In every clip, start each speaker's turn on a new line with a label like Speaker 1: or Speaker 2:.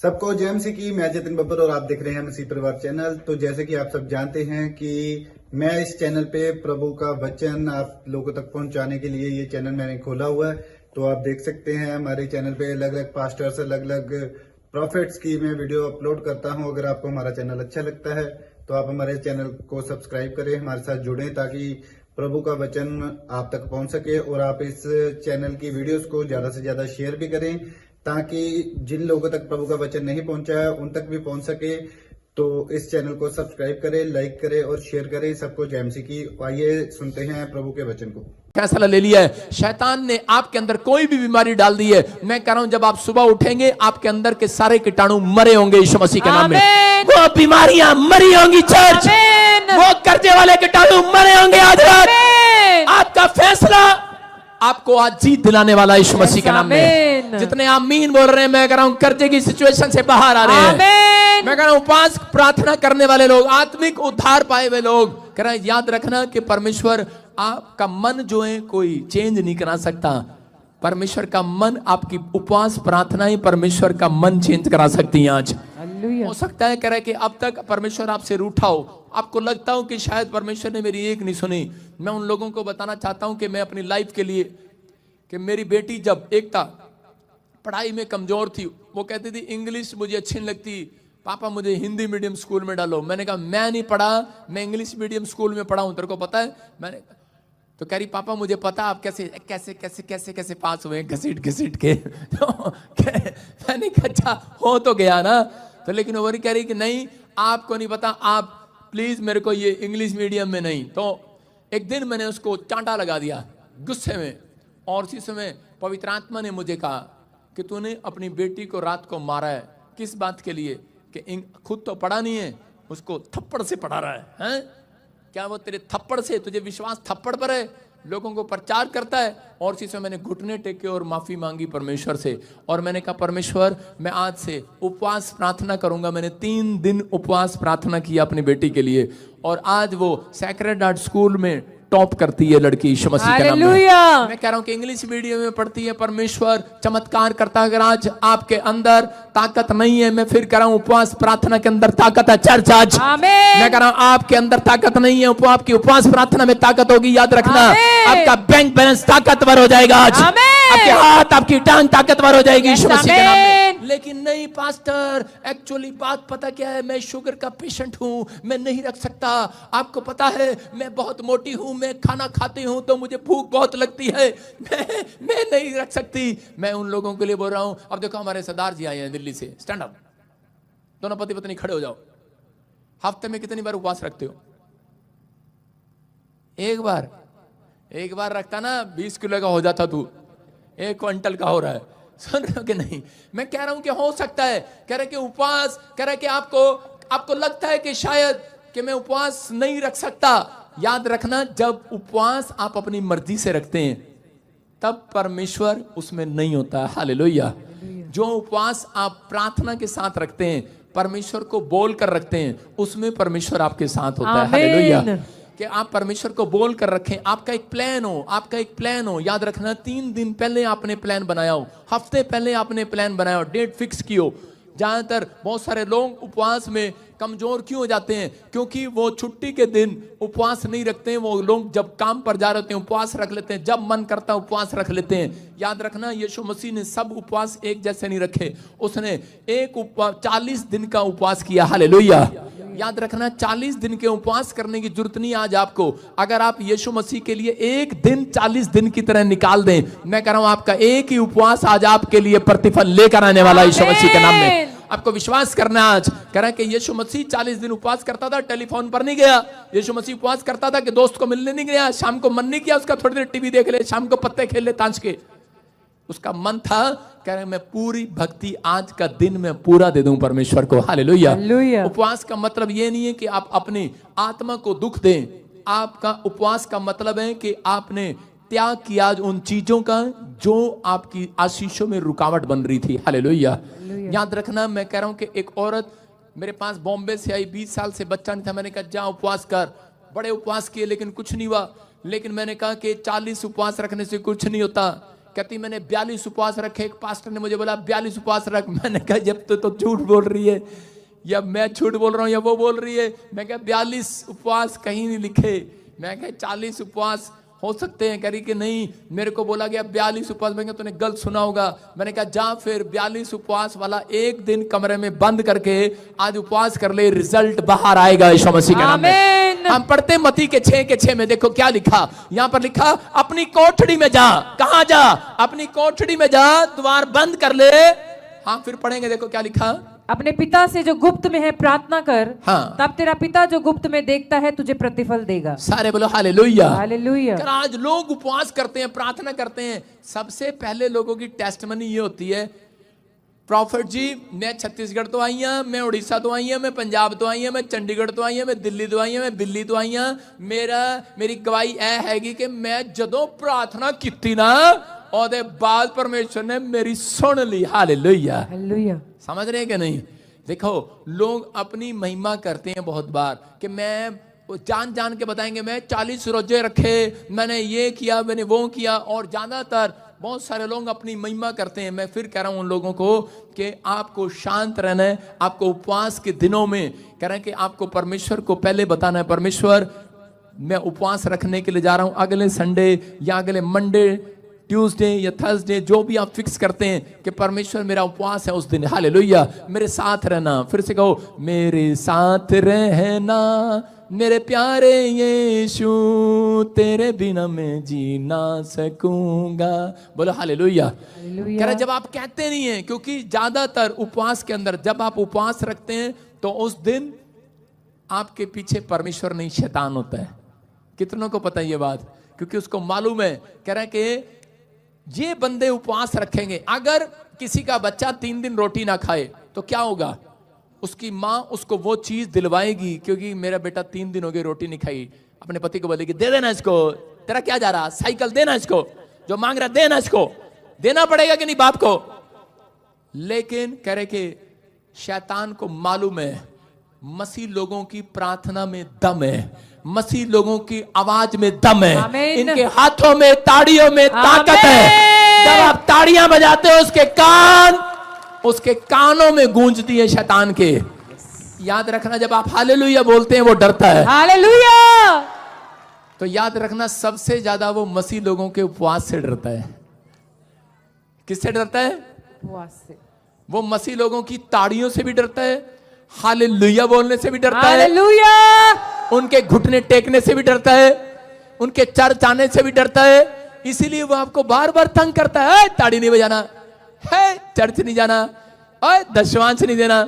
Speaker 1: सबको जय मसीह की। मैं जतिन बब्बर और आप देख रहे हैं मसीह परिवार चैनल। तो जैसे कि आप सब जानते हैं कि मैं इस चैनल पे प्रभु का वचन आप लोगों तक पहुंचाने के लिए ये चैनल मैंने खोला हुआ है। तो आप देख सकते हैं हमारे चैनल पे अलग अलग पास्टर्स, अलग अलग प्रॉफिट्स की मैं वीडियो अपलोड करता हूं। अगर आपको हमारा चैनल अच्छा लगता है तो आप हमारे चैनल को सब्सक्राइब करें, हमारे साथ जुड़ें ताकि प्रभु का वचन आप तक पहुंच सके। और आप इस चैनल की वीडियोस को ज्यादा से ज्यादा शेयर भी करें ताकि जिन लोगों तक प्रभु का वचन नहीं पहुंचा है उन तक भी पहुंच सके। तो इस चैनल को सब्सक्राइब करें, लाइक करें और शेयर करें। सबको जय मसीह की। आइए सुनते हैं प्रभु के वचन को।
Speaker 2: फैसला ले लिया है, शैतान ने आपके अंदर कोई भी बीमारी डाल दी है। मैं कह रहा हूं जब आप सुबह उठेंगे आपके अंदर के सारे कीटाणु मरे होंगे यीशु मसीह के नाम में। वो बीमारियां मरी होंगी चर्च, वो कर्जे वाले कीटाणु मरे होंगे आज रात। आपका फैसला आपको आज जीत दिलाने वाला यीशु मसीह के नाम में। जितने आमीन बोल रहे हैं, मैं कह रहा हूं कर्जे की सिचुएशन से बाहर आ रहे हैं। मैं कह रहा हूं उपवास प्रार्थना करने वाले लोग, आत्मिक उद्धार पाए हुए लोग, कह रहा है याद रखना कि परमेश्वर आपका मन जो है कोई चेंज नहीं करा सकता। परमेश्वर का मन, आपकी उपवास प्रार्थनाएं परमेश्वर का मन चेंज करा सकती हैं आज। हो सकता है कह रहा है कि अब तक परमेश्वर आपसे रूठा हो, आपको लगता हो कि शायद परमेश्वर ने मेरी एक नहीं सुनी। मैं उन लोगों को बताना चाहता हूं कि मैं अपनी लाइफ के लिए, कि मेरी बेटी जब एक था पढ़ाई में कमजोर थी, वो कहती थी इंग्लिश मुझे अच्छी नहीं लगती, पापा मुझे हिंदी मीडियम स्कूल में डालो। मैंने कहा मैं नहीं पढ़ा, मैं इंग्लिश मीडियम स्कूल में पढ़ा हूं, तेरे को पता है। मैंने तो कह रही पापा मुझे पता आप कैसे कैसे कैसे कैसे कैसे पास हुए, घसीट घसीट के। तो मैंने कहा अच्छा हो तो गया ना। तो लेकिन वो कह रही कि नहीं आपको नहीं पता, आप प्लीज मेरे को ये इंग्लिश मीडियम में नहीं। तो एक दिन मैंने उसको चांटा लगा दिया गुस्से में, और उसी समय पवित्र आत्मा ने मुझे कहा कि तूने अपनी बेटी को रात को मारा है, किस बात के लिए? कि खुद तो पढ़ा नहीं है, उसको थप्पड़ से पढ़ा रहा है, हैं? क्या वो तेरे थप्पड़ से, तुझे विश्वास थप्पड़ पर है? लोगों को प्रचार करता है। और इसी समय मैंने घुटने टेके और माफी मांगी परमेश्वर से, और मैंने कहा परमेश्वर मैं आज से उपवास प्रार्थना करूंगा। मैंने 3 दिन उपवास प्रार्थना किया अपनी बेटी के लिए, और आज वो सैक्रेड हार्ट स्कूल में टॉप करती है लड़की यीशु मसीह के नाम में। मैं कह रहा हूं कि इंग्लिश मीडियम में पढ़ती है, परमेश्वर चमत्कार करता है। अगर आज आपके अंदर ताकत नहीं है, मैं फिर कह रहा हूं उपवास प्रार्थना के अंदर ताकत है चर्च। आज मैं कह रहा हूं आपके अंदर ताकत नहीं है, आपकी उपवास प्रार्थना में ताकत होगी। याद रखना आपका बैंक बैलेंस ताकतवर हो जाएगा आज, आपके हाथ आपकी टांग ताकतवर हो जाएगी यीशु मसीह के नाम में। लेकिन नहीं पास्टर, एक्चुअली बात पता क्या है, मैं शुगर का पेशेंट हूं, मैं नहीं रख सकता। आपको पता है मैं बहुत मोटी हूं, मैं खाना खाती हूं तो मुझे भूख बहुत लगती है, मैं नहीं रख सकती। मैं उन लोगों के लिए बोल रहा हूं, अब देखो हमारे सरदार जी आए हैं दिल्ली से, स्टैंड अप, दोनों पति पत्नी खड़े हो जाओ। हफ्ते में कितनी बार उपवास रखते हो? एक बार रखता ना 20 किलो का हो जाता, तू 1 क्विंटल का हो रहा है। सुन रहे हो कि नहीं? मैं कह रहा हूं कि हो सकता है, कह रहे कि उपवास, कह रहे कि आपको लगता है कि शायद कि मैं उपवास नहीं रख सकता। याद रखना जब उपवास आप अपनी मर्जी से रखते हैं तब परमेश्वर उसमें नहीं होता। हालेलुया। जो उपवास आप प्रार्थना के साथ रखते हैं, परमेश्वर को बोल कर रखते हैं, उसमें परमेश्वर आपके साथ होता है। हालेलुया। कि आप परमेश्वर को बोल कर रखें, आपका एक प्लान हो। याद रखना 3 दिन पहले आपने प्लान बनाया हो, हफ्ते पहले आपने प्लान बनाया हो, डेट फिक्स की हो। ज्यादातर बहुत सारे लोग उपवास में कमजोर क्यों हो जाते हैं? क्योंकि वो छुट्टी के दिन उपवास नहीं रखते हैं। वो लोग जब काम पर जा रहे होते हैं उपवास रख लेते हैं, जब मन करता है उपवास रख लेते हैं। याद रखना यीशु मसीह ने सब उपवास एक जैसे नहीं रखे, उसने एक उपवास 40 दिन का उपवास किया। हालेलुया। याद रखना 40 दिन के उपवास करने की जरूरत नहीं आज आपको। अगर आप यीशु मसीह के लिए एक दिन 40 दिन की तरह निकाल दें, मैं कह रहा हूं आपका एक ही उपवास आज आपके लिए प्रतिफल लेकर आने वाला यीशु मसीह के नाम में। आपको विश्वास करना आज। कह रहा है कि यीशु मसीह 40 दिन उपवास करता था, टेलीफोन पर नहीं गया। यीशु मसीह उपवास करता था कि दोस्त को मिलने नहीं गया, शाम को मन नहीं किया उसका थोड़ी देर टीवी देख ले, शाम को पत्ते खेल ले ताश के। उसका मन था, कह रहे मैं पूरी भक्ति आज का दिन में पूरा दे दूं परमेश्वर को। हालेलुया। उपवास का मतलब ये नहीं है कि आप अपनी आत्मा को दुख दें। आपका उपवास का मतलब है कि आपने त्याग किया उन चीजों का जो आपकी आशीषों में रुकावट बन रही थी। हालेलुया। याद रखना मैं कह रहा हूं कि एक औरत मेरे पास बॉम्बे से आई, 20 साल से बच्चा नहीं था। मैंने कहा जा उपवास कर, बड़े उपवास किए लेकिन कुछ नहीं हुआ। लेकिन मैंने कहा कि 40 उपवास रखने से कुछ नहीं होता। कहती मैंने 42 उपवास रखे। एक पास्टर ने मुझे बोला 42 उपवास रख। मैंने कहा जब तो झूठ बोल रही है, या मैं झूठ बोल रहा हूँ या वो बोल रही है। मैं कहा 42 उपवास कहीं नहीं लिखे। मैं कहा 40 उपवास हो सकते हैं। कह रही कि नहीं, मेरे को बोला गया 42 उपवास। मैं कहा तूने गलत सुना होगा। मैंने कहा जा फिर 42 उपवास वाला एक दिन कमरे में बंद करके आज उपवास कर ले, रिजल्ट बाहर आएगा यीशु मसीह के नाम में। हम पढ़ते मत्ती के 6 में, देखो क्या लिखा। यहां पर लिखा अपनी कोठड़ी में जा। कहां जा? अपनी कोठड़ी में जा, द्वार बंद कर ले। हाँ फिर पढ़ेंगे, देखो क्या लिखा।
Speaker 3: अपने पिता से जो गुप्त में है प्रार्थना कर,
Speaker 2: हाँ।
Speaker 3: तब तेरा पिता जो गुप्त में देखता है तुझे प्रतिफल देगा।
Speaker 2: सारे बोलो हालेलुया।
Speaker 3: हालेलुया।
Speaker 2: आज लोग उपवास करते हैं, प्रार्थना करते हैं। सबसे पहले लोगों की टेस्टमनी ये होती है, प्रॉफिट जी मैं छत्तीसगढ़ तो आई हूं, मैं उड़ीसा तो आई हूं, मैं पंजाब तो आई हूं, मैं चंडीगढ़ तो आई हूं, मैं दिल्ली तो आई हूं, मैं दिल्ली तो आई हूं। मेरी गवाही ऐ हैगी कि मैं जदों प्रार्थना की ना ਉਹਦੇ बाद परमेश्वर ने मेरी सुन ली। हालेलुया।
Speaker 3: हालेलुया।
Speaker 2: समझ रहे हैं कि नहीं? देखो लोग अपनी महिमा करते हैं बहुत बार कि मैं जान जान के बताएंगे मैं 40 रोजे रखे, मैंने ये किया, मैंने वो किया। और ज्यादातर बहुत सारे लोग अपनी महिमा करते हैं। मैं फिर कह रहा हूं उन लोगों को कि आपको शांत रहना है। आपको उपवास के दिनों में कह रहे हैं कि आपको परमेश्वर को पहले बताना है, परमेश्वर मैं उपवास रखने के लिए जा रहा हूं अगले संडे या अगले मंडे, ट्यूसडे या थर्सडे, जो भी आप फिक्स करते हैं कि परमेश्वर मेरा उपवास है उस दिन। हालेलुया। मेरे साथ रहना। फिर से कहो मेरे साथ रहना मेरे प्यारे यीशु, तेरे बिना मैं जी ना सकूंगा। बोलो हालेलुया। कह रहे जब आप कहते नहीं है, क्योंकि ज्यादातर उपवास के अंदर जब आप उपवास रखते हैं तो उस दिन आपके पीछे परमेश्वर नहीं शैतान होता है। कितनों को पता है ये बात? क्योंकि उसको मालूम है। कह रहे कि ये बंदे उपवास रखेंगे, अगर किसी का बच्चा 3 दिन रोटी ना खाए तो क्या होगा? उसकी माँ उसको वो चीज दिलवाएगी, क्योंकि मेरा बेटा 3 दिन हो गए रोटी नहीं खाई। अपने पति को बोलेगी दे देना इसको, तेरा क्या जा रहा, साइकिल देना इसको, जो मांग रहा देना इसको। देना पड़ेगा कि नहीं बाप को? लेकिन कह रहे कि शैतान को मालूम है मसीह लोगों की प्रार्थना में दम है, मसीह लोगों की आवाज में दम है, इनके हाथों में ताड़ियों में ताकत है। जब आप ताड़ियां बजाते हो उसके कानों में गूंजती है शैतान के। याद रखना जब आप हालेलुया बोलते हैं वो डरता है।
Speaker 3: हालेलुया।
Speaker 2: तो याद रखना सबसे ज्यादा वो मसीह लोगों के उपवास से डरता है। किससे डरता है?
Speaker 3: उपवास से।
Speaker 2: वो मसीह लोगों की ताड़ियों से भी डरता है, हालेलुया बोलने से भी डरता है,
Speaker 3: हालेलुया,
Speaker 2: उनके घुटने टेकने से भी डरता है, उनके चर्च आने से भी डरता है। इसीलिए वो आपको बार बार तंग करता है, ताड़ी नहीं बजाना है, चर्च नहीं जाना, दशवांश नहीं देना।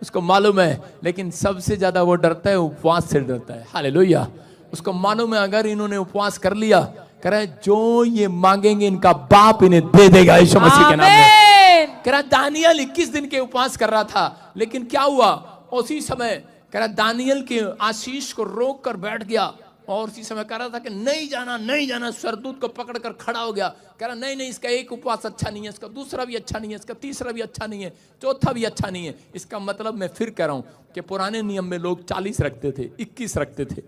Speaker 2: उसको मालूम है, लेकिन सबसे ज्यादा वो डरता है उपवास से डरता है। हालेलुया। उसको मालूम है अगर इन्होंने उपवास कर लिया, कह रहा है जो ये मांगेंगे इनका बाप इन्हें दे देगा यीशु मसीह के नाम में। कह रहा दानियल 21 दिन के उपवास कर रहा था, लेकिन क्या हुआ उसी समय? कह रहा दानियल के आशीष को रोक कर बैठ गया और उसी समय कह रहा था कि नहीं जाना नहीं जाना। स्वरदूत को पकड़ कर खड़ा हो गया, कह रहा नहीं नहीं, इसका एक उपवास अच्छा नहीं है, इसका दूसरा भी अच्छा नहीं है, इसका तीसरा भी अच्छा नहीं है, चौथा भी अच्छा नहीं है। इसका मतलब मैं फिर कह रहा हूं कि पुराने नियम में लोग 40 रखते थे, 21 रखते थे।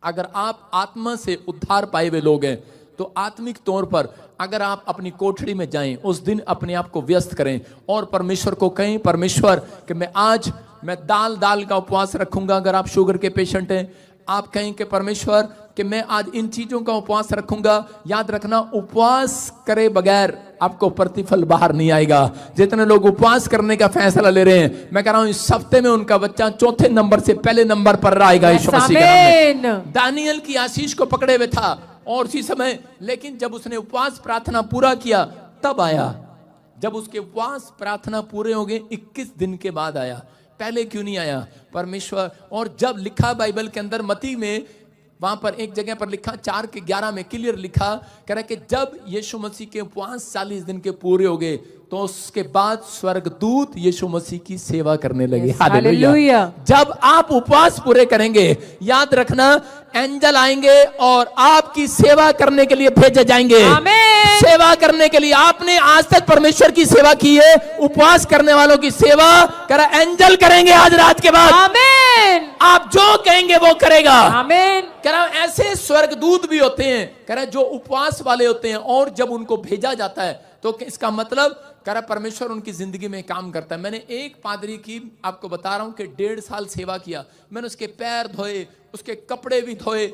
Speaker 2: अगर आप आत्मा से उद्धार पाए हुए लोग हैं तो आत्मिक तौर पर अगर आप अपनी कोठड़ी में जाएं, उस दिन अपने आप को व्यस्त करें और परमेश्वर को कहें, परमेश्वर कि मैं दाल का उपवास रखूंगा। अगर आप शुगर के पेशेंट हैं, आप कहें कि परमेश्वर कि मैं आज इन चीजों का उपवास रखूंगा। याद रखना उपवास करे बगैर आपको प्रतिफल बाहर नहीं आएगा। जितने लोग उपवास करने का फैसला ले रहे हैं, मैं कह रहा हूं इस हफ्ते में उनका बच्चा चौथे नंबर से पहले नंबर पर आएगा यीशु मसीह के नाम में। दानियल की आशीष को पकड़े हुए था और उसी समय, लेकिन जब उसने उपवास प्रार्थना पूरा किया तब आया। जब उसके उपवास प्रार्थना पूरे हो गए 21 दिन के बाद आया, पहले क्यों नहीं आया परमेश्वर? और जब लिखा बाइबल के अंदर मत्ती में, वहां पर एक जगह पर लिखा 4:11 में क्लियर लिखा, कह रहा है कि जब यीशु मसीह के उपवास 40 दिन के पूरे हो गए तो उसके बाद स्वर्गदूत यीशु मसीह की सेवा करने लगे। हालेलुया। जब आप उपवास पूरे करेंगे, याद रखना एंजल आएंगे और आपकी सेवा करने के लिए भेजे जाएंगे। सेवा करने के लिए आपने आज तक परमेश्वर की सेवा की है, उपवास करने वालों की सेवा करा एंजल करेंगे आज रात के बाद। आमीन। आप जो कहेंगे वो करेगा।
Speaker 3: आमीन।
Speaker 2: कह रहा हूं ऐसे स्वर्गदूत भी होते हैं, कह रहा है जो उपवास वाले होते हैं, और जब उनको भेजा जाता है तो इसका मतलब कह रहा परमेश्वर उनकी जिंदगी में काम करता है। मैंने एक पादरी की आपको बता रहा हूं कि 1.5 साल सेवा किया। मैंने उसके पैर धोए, उसके कपड़े भी धोए,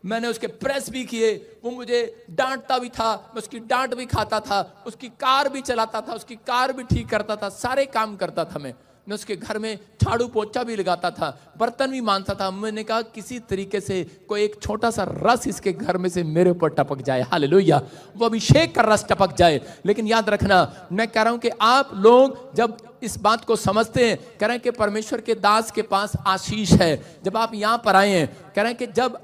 Speaker 2: मैंने उसके प्रेस भी किए। वो मुझे डांटता भी था, मैं उसकी डांट भी खाता था, उसकी कार भी चलाता था, उसकी कार भी ठीक करता था, सारे काम करता था। मैं उसके घर में झाड़ू पोछा भी लगाता था, बर्तन भी मांजता था। मैंने कहा किसी तरीके से कोई एक छोटा सा रस इसके घर में से मेरे ऊपर टपक जाए, हालेलुया, वो अभिषेक का रस टपक जाए। लेकिन याद रखना, मैं कह रहा हूं कि आप लोग जब इस बात को समझते हैं, कह रहे हैं कि परमेश्वर के दास के पास आशीष है। जब आप यहां पर आए हैं, कह रहे हैं कि जब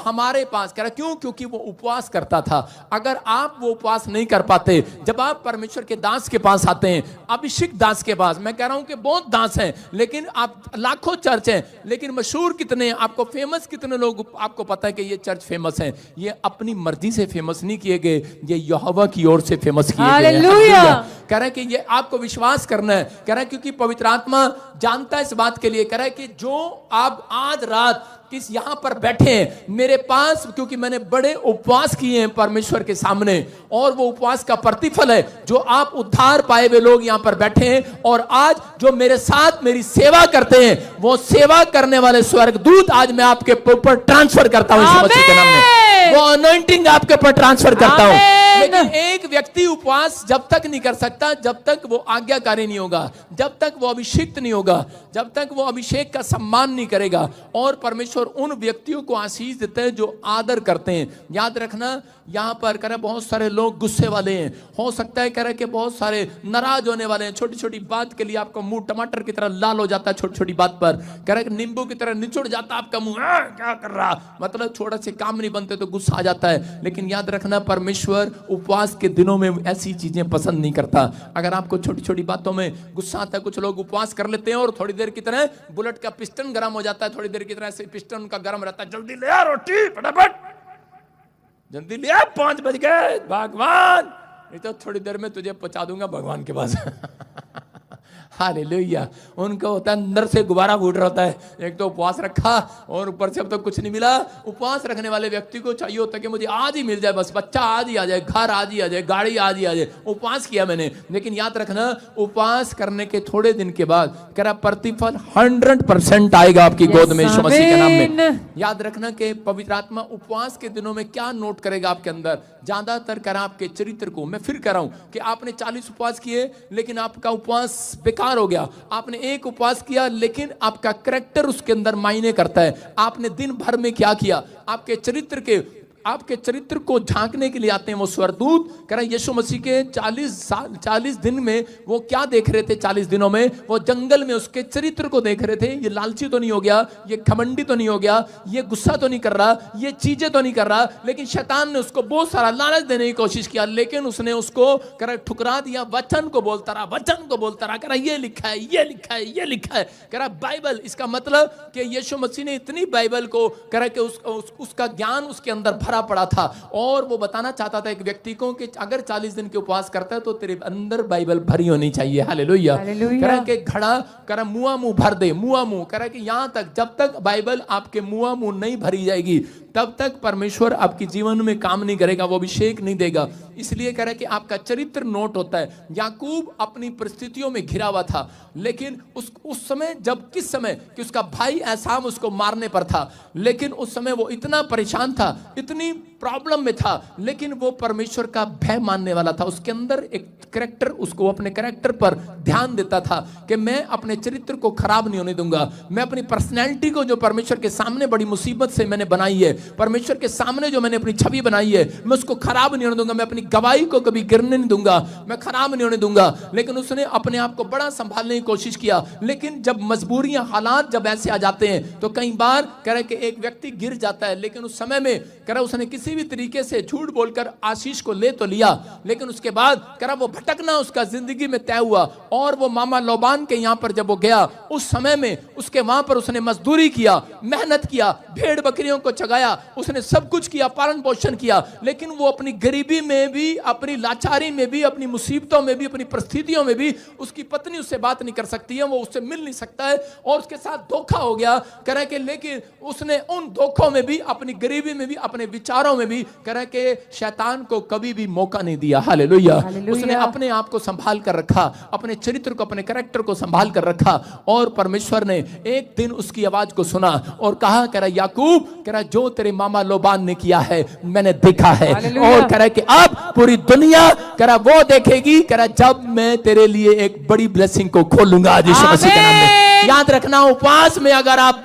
Speaker 2: हमारे पास, कह रहे क्यों, क्योंकि वो उपवास करता था। अगर आप वो उपवास नहीं कर पाते, जब आप परमेश्वर के दास के पास आते हैं, अभिषेक दास के पास, मैं कह रहा हूं कि बहुत दास हैं, लेकिन आप लाखों चर्च हैं, लेकिन मशहूर कितने हैं, आपको फेमस कितने लोग आपको पता है कि ये चर्च फेमस है। ये अपनी मर्जी से फेमस नहीं किए गए, ये यहोवा की ओर से फेमस किए गए।
Speaker 3: हालेलुया।
Speaker 2: कह रहा है कि ये आपको विश्वास करना है, कह रहा है क्योंकि पवित्र आत्मा जानता है इस बात के लिए। कह रहा है कि जो आप आज रात किस यहां पर बैठे हैं मेरे पास, क्योंकि मैंने बड़े उपवास किए हैं परमेश्वर के सामने, और वो उपवास का प्रतिफल है जो आप उद्धार पाए हुए लोग यहां पर बैठे हैं। और आज जो मेरे साथ मेरी सेवा करते हैं, वो सेवा करने वाले स्वर्गदूत आज मैं आपके ऊपर ट्रांसफर करता हूं यीशु मसीह के नाम में। वो अनॉइंटिंग आपके ऊपर ट्रांसफर करता हूं। लेकिन एक व्यक्ति उपवास जब तक नहीं कर सकता जब तक वो आज्ञाकारी नहीं होगा, जब तक वो अभिषिक्त नहीं होगा, जब तक वो अभिषेक का सम्मान नहीं करेगा। और परमेश्वर उन व्यक्तियों को आशीष देते हैं जो आदर करते हैं। याद रखना, यहां पर कह रहे बहुत सारे लोग गुस्से वाले हैं, हो सकता है कह रहे कि बहुत सारे नाराज होने वाले हैं, छोटी छोटी बात के लिए आपका मुंह टमाटर की तरह लाल हो जाता है, छोटी छोटी बात पर कह रहे नींबू की तरह निचुड़ जाता है आपका मुंह, क्या कर रहा, मतलब छोटा से काम नहीं बनते तो गुस्सा आ जाता है। लेकिन याद रखना, परमेश्वर उपवास के दिनों में ऐसी चीजें पसंद नहीं करता। अगर आपको छोटी छोटी बातों में गुस्सा आता है, कुछ लोग उपवास कर लेते हैं और थोड़ी देर की तरह बुलेट का पिस्टन गर्म हो जाता है, थोड़ी देर की तरह से पिस्टन का गर्म रहता है, जल्दी ले आ रोटी फटाफट, जल्दी ले आ, 5 बज गए भगवान, नहीं तो थोड़ी देर में तुझे पहुंचा दूंगा भगवान के पास। हालेलुया। उनको होता है अंदर से गुब्बारा फूट रहा होता है, एक तो उपवास रखा और ऊपर से अब तो कुछ नहीं मिला। उपवास रखने वाले व्यक्ति को चाहिए होता है कि मुझे आज ही मिल जाए, बस बच्चा आज ही आ जाए, घर आज ही आ जाए, गाड़ी आज ही आ जाए। उपवास किया मैंने, लेकिन याद रखना, उपवास करने के थोड़े दिन के बाद कह रहा प्रतिफल 100% आएगा आपकी गोद में यीशु मसीह के नाम में। याद रखना कि पवित्र आत्मा उपवास के दिनों में क्या नोट करेगा आपके अंदर, ज्यादातर कह रहा आपके चरित्र को। मैं फिर कह रहा हूं कि आपने 40 उपवास किए लेकिन आपका उपवास बेकार हो गया। आपने एक उपवास किया लेकिन आपका कैरेक्टर उसके अंदर मायने करता है। आपने दिन भर में क्या किया, आपके चरित्र को झांकने के लिए आते हैं वो स्वर्गदूत। कह रहे यीशु मसीह के 40 दिन में वो क्या देख रहे थे, 40 दिनों में वो जंगल में उसके चरित्र को देख रहे थे। ये लालची तो नहीं हो गया, ये घमंडी तो नहीं हो गया, ये गुस्सा तो नहीं कर रहा, ये चीजें तो नहीं कर रहा। लेकिन शैतान ने उसको बहुत सारा लालच देने की कोशिश किया, लेकिन उसने उसको कह रहा ठुकरा दिया। वचन को बोलता रहा, वचन को बोलता रहा, कह रहा ये लिखा है, ये लिखा है, ये लिखा है। कह रहा बाइबल, इसका मतलब कि यीशु मसीह ने इतनी बाइबल को कह रहा कि उसका ज्ञान उसके अंदर भरा पड़ा था। और वो बताना चाहता था एक व्यक्ति को कि अगर 40 दिन के उपवास करता है तो तेरे अंदर बाइबल भरी होनी चाहिए। हालेलुया। कह रहा कि घड़ा कह रहा मुआ मुंह भर दे, मुआ मुंह। कह रहा कि यहां तक जब तक बाइबल आपके मुआ मुंह नहीं भरी जाएगी तब तक परमेश्वर आपके जीवन में काम नहीं करेगा, वो अभिषेक नहीं देगा। इसलिए कह रहा है कि आपका चरित्र नोट होता है। याकूब अपनी परिस्थितियों में घिरा हुआ था, लेकिन उस समय जब किस समय कि उसका भाई एसाव उसको मारने पर था, लेकिन उस समय वो इतना परेशान था, इतनी प्रॉब्लम में था, लेकिन वो परमेश्वर का भय मानने वाला था। उसके अंदर एक कैरेक्टर, उसको अपने कैरेक्टर पर ध्यान देता था कि मैं अपने चरित्र को खराब नहीं होने दूंगा। मैं अपनी पर्सनैलिटी को जो परमेश्वर के सामने बड़ी मुसीबत से मैंने बनाई है, परमेश्वर के सामने जो मैंने अपनी छवि बनाई है, मैं उसको खराब नहीं होने दूंगा। मैं अपनी गवाही को कभी गिरने नहीं दूंगा, मैं खराब नहीं होने दूंगा। लेकिन उसने अपने आप को बड़ा संभालने की कोशिश किया। लेकिन जब मजबूरियां, हालात जब ऐसे आ जाते हैं तो कई बार कह रहे कि एक व्यक्ति गिर जाता है। लेकिन उस समय में कह रहा उसने किस किसी भी तरीके से झूठ बोलकर आशीष को ले तो लिया, लेकिन उसके बाद करा वो भटकना उसका जिंदगी में तय हुआ। और वो मामा लोबान के यहाँ पर जब वो गया, उस समय में उसके वहां पर उसने मजदूरी किया, मेहनत किया, भेड़ बकरियों को चगाया, उसने सब कुछ किया, पालन पोषण किया, लेकिन वो अपनी गरीबी में भी, अपनी लाचारी में भी, अपनी मुसीबतों में भी, अपनी परिस्थितियों में भी, उसकी पत्नी उससे बात नहीं कर सकती है, वो उससे मिल नहीं सकता है, और उसके साथ धोखा हो गया। कह के लेकिन उसने उन धोखों में भी, अपनी गरीबी में भी, अपने विचारों में भी कह के शैतान को कभी भी मौका नहीं दिया। हालेलुया। उसने अपने आप को संभाल कर रखा, अपने चरित्र को, अपने कैरेक्टर को संभाल कर रखा, और परमेश्वर ने एक दिन उसकी आवाज को सुना और कहा, कह रहा याकूब, कह रहा जो तेरे मामा लोबान ने किया है मैंने देखा है, और कह रहा कि अब पूरी दुनिया कह रहा वो देखेगी, कह रहा जब मैं तेरे लिए एक बड़ी ब्लेसिंग को खोलूंगा यीशु मसीह के नाम में। याद रखना, उपवास में अगर आप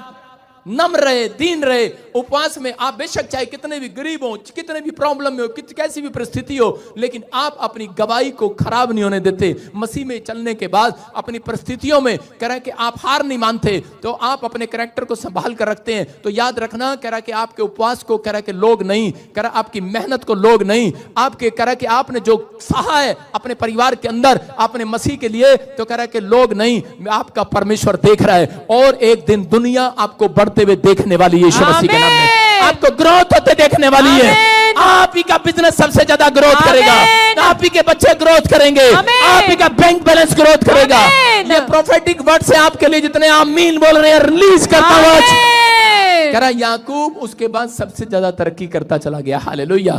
Speaker 2: नम रहे, दीन रहे, उपवास में आप बेशक चाहे कितने भी गरीब हो, कितने भी प्रॉब्लम में हो, कैसी भी परिस्थिति हो, लेकिन आप अपनी गवाही को खराब नहीं होने देते। मसीह में चलने के बाद अपनी परिस्थितियों में कह रहा है कि आप हार नहीं मानते, तो आप अपने कैरेक्टर को संभाल कर रखते हैं। तो याद रखना, कह रहा है कि आपके उपवास को कह रहा है कि लोग नहीं, कह रहा आपकी मेहनत को लोग नहीं, आपके कह रहा है कि आपने जो सहा है अपने परिवार के अंदर, आपने मसीह के लिए, तो कह रहा है कि लोग नहीं, आपका परमेश्वर देख रहा है। और एक दिन दुनिया आपको बढ़ते हुए देखने वाली है यीशु मसीह के नाम में, आपको ग्रोथ होते देखने वाली है। आप ही का बिजनेस सबसे ज्यादा ग्रोथ करेगा, आप ही के बच्चे ग्रोथ करेंगे, आप ही का बैंक बैलेंस ग्रोथ करेगा। ये प्रोफेटिक वर्ड से आपके लिए जितने आमीन बोल रहे हैं, रिलीज करता हुआ कह रहा याकूब उसके बाद सबसे ज्यादा तरक्की करता चला गया। हालेलुया।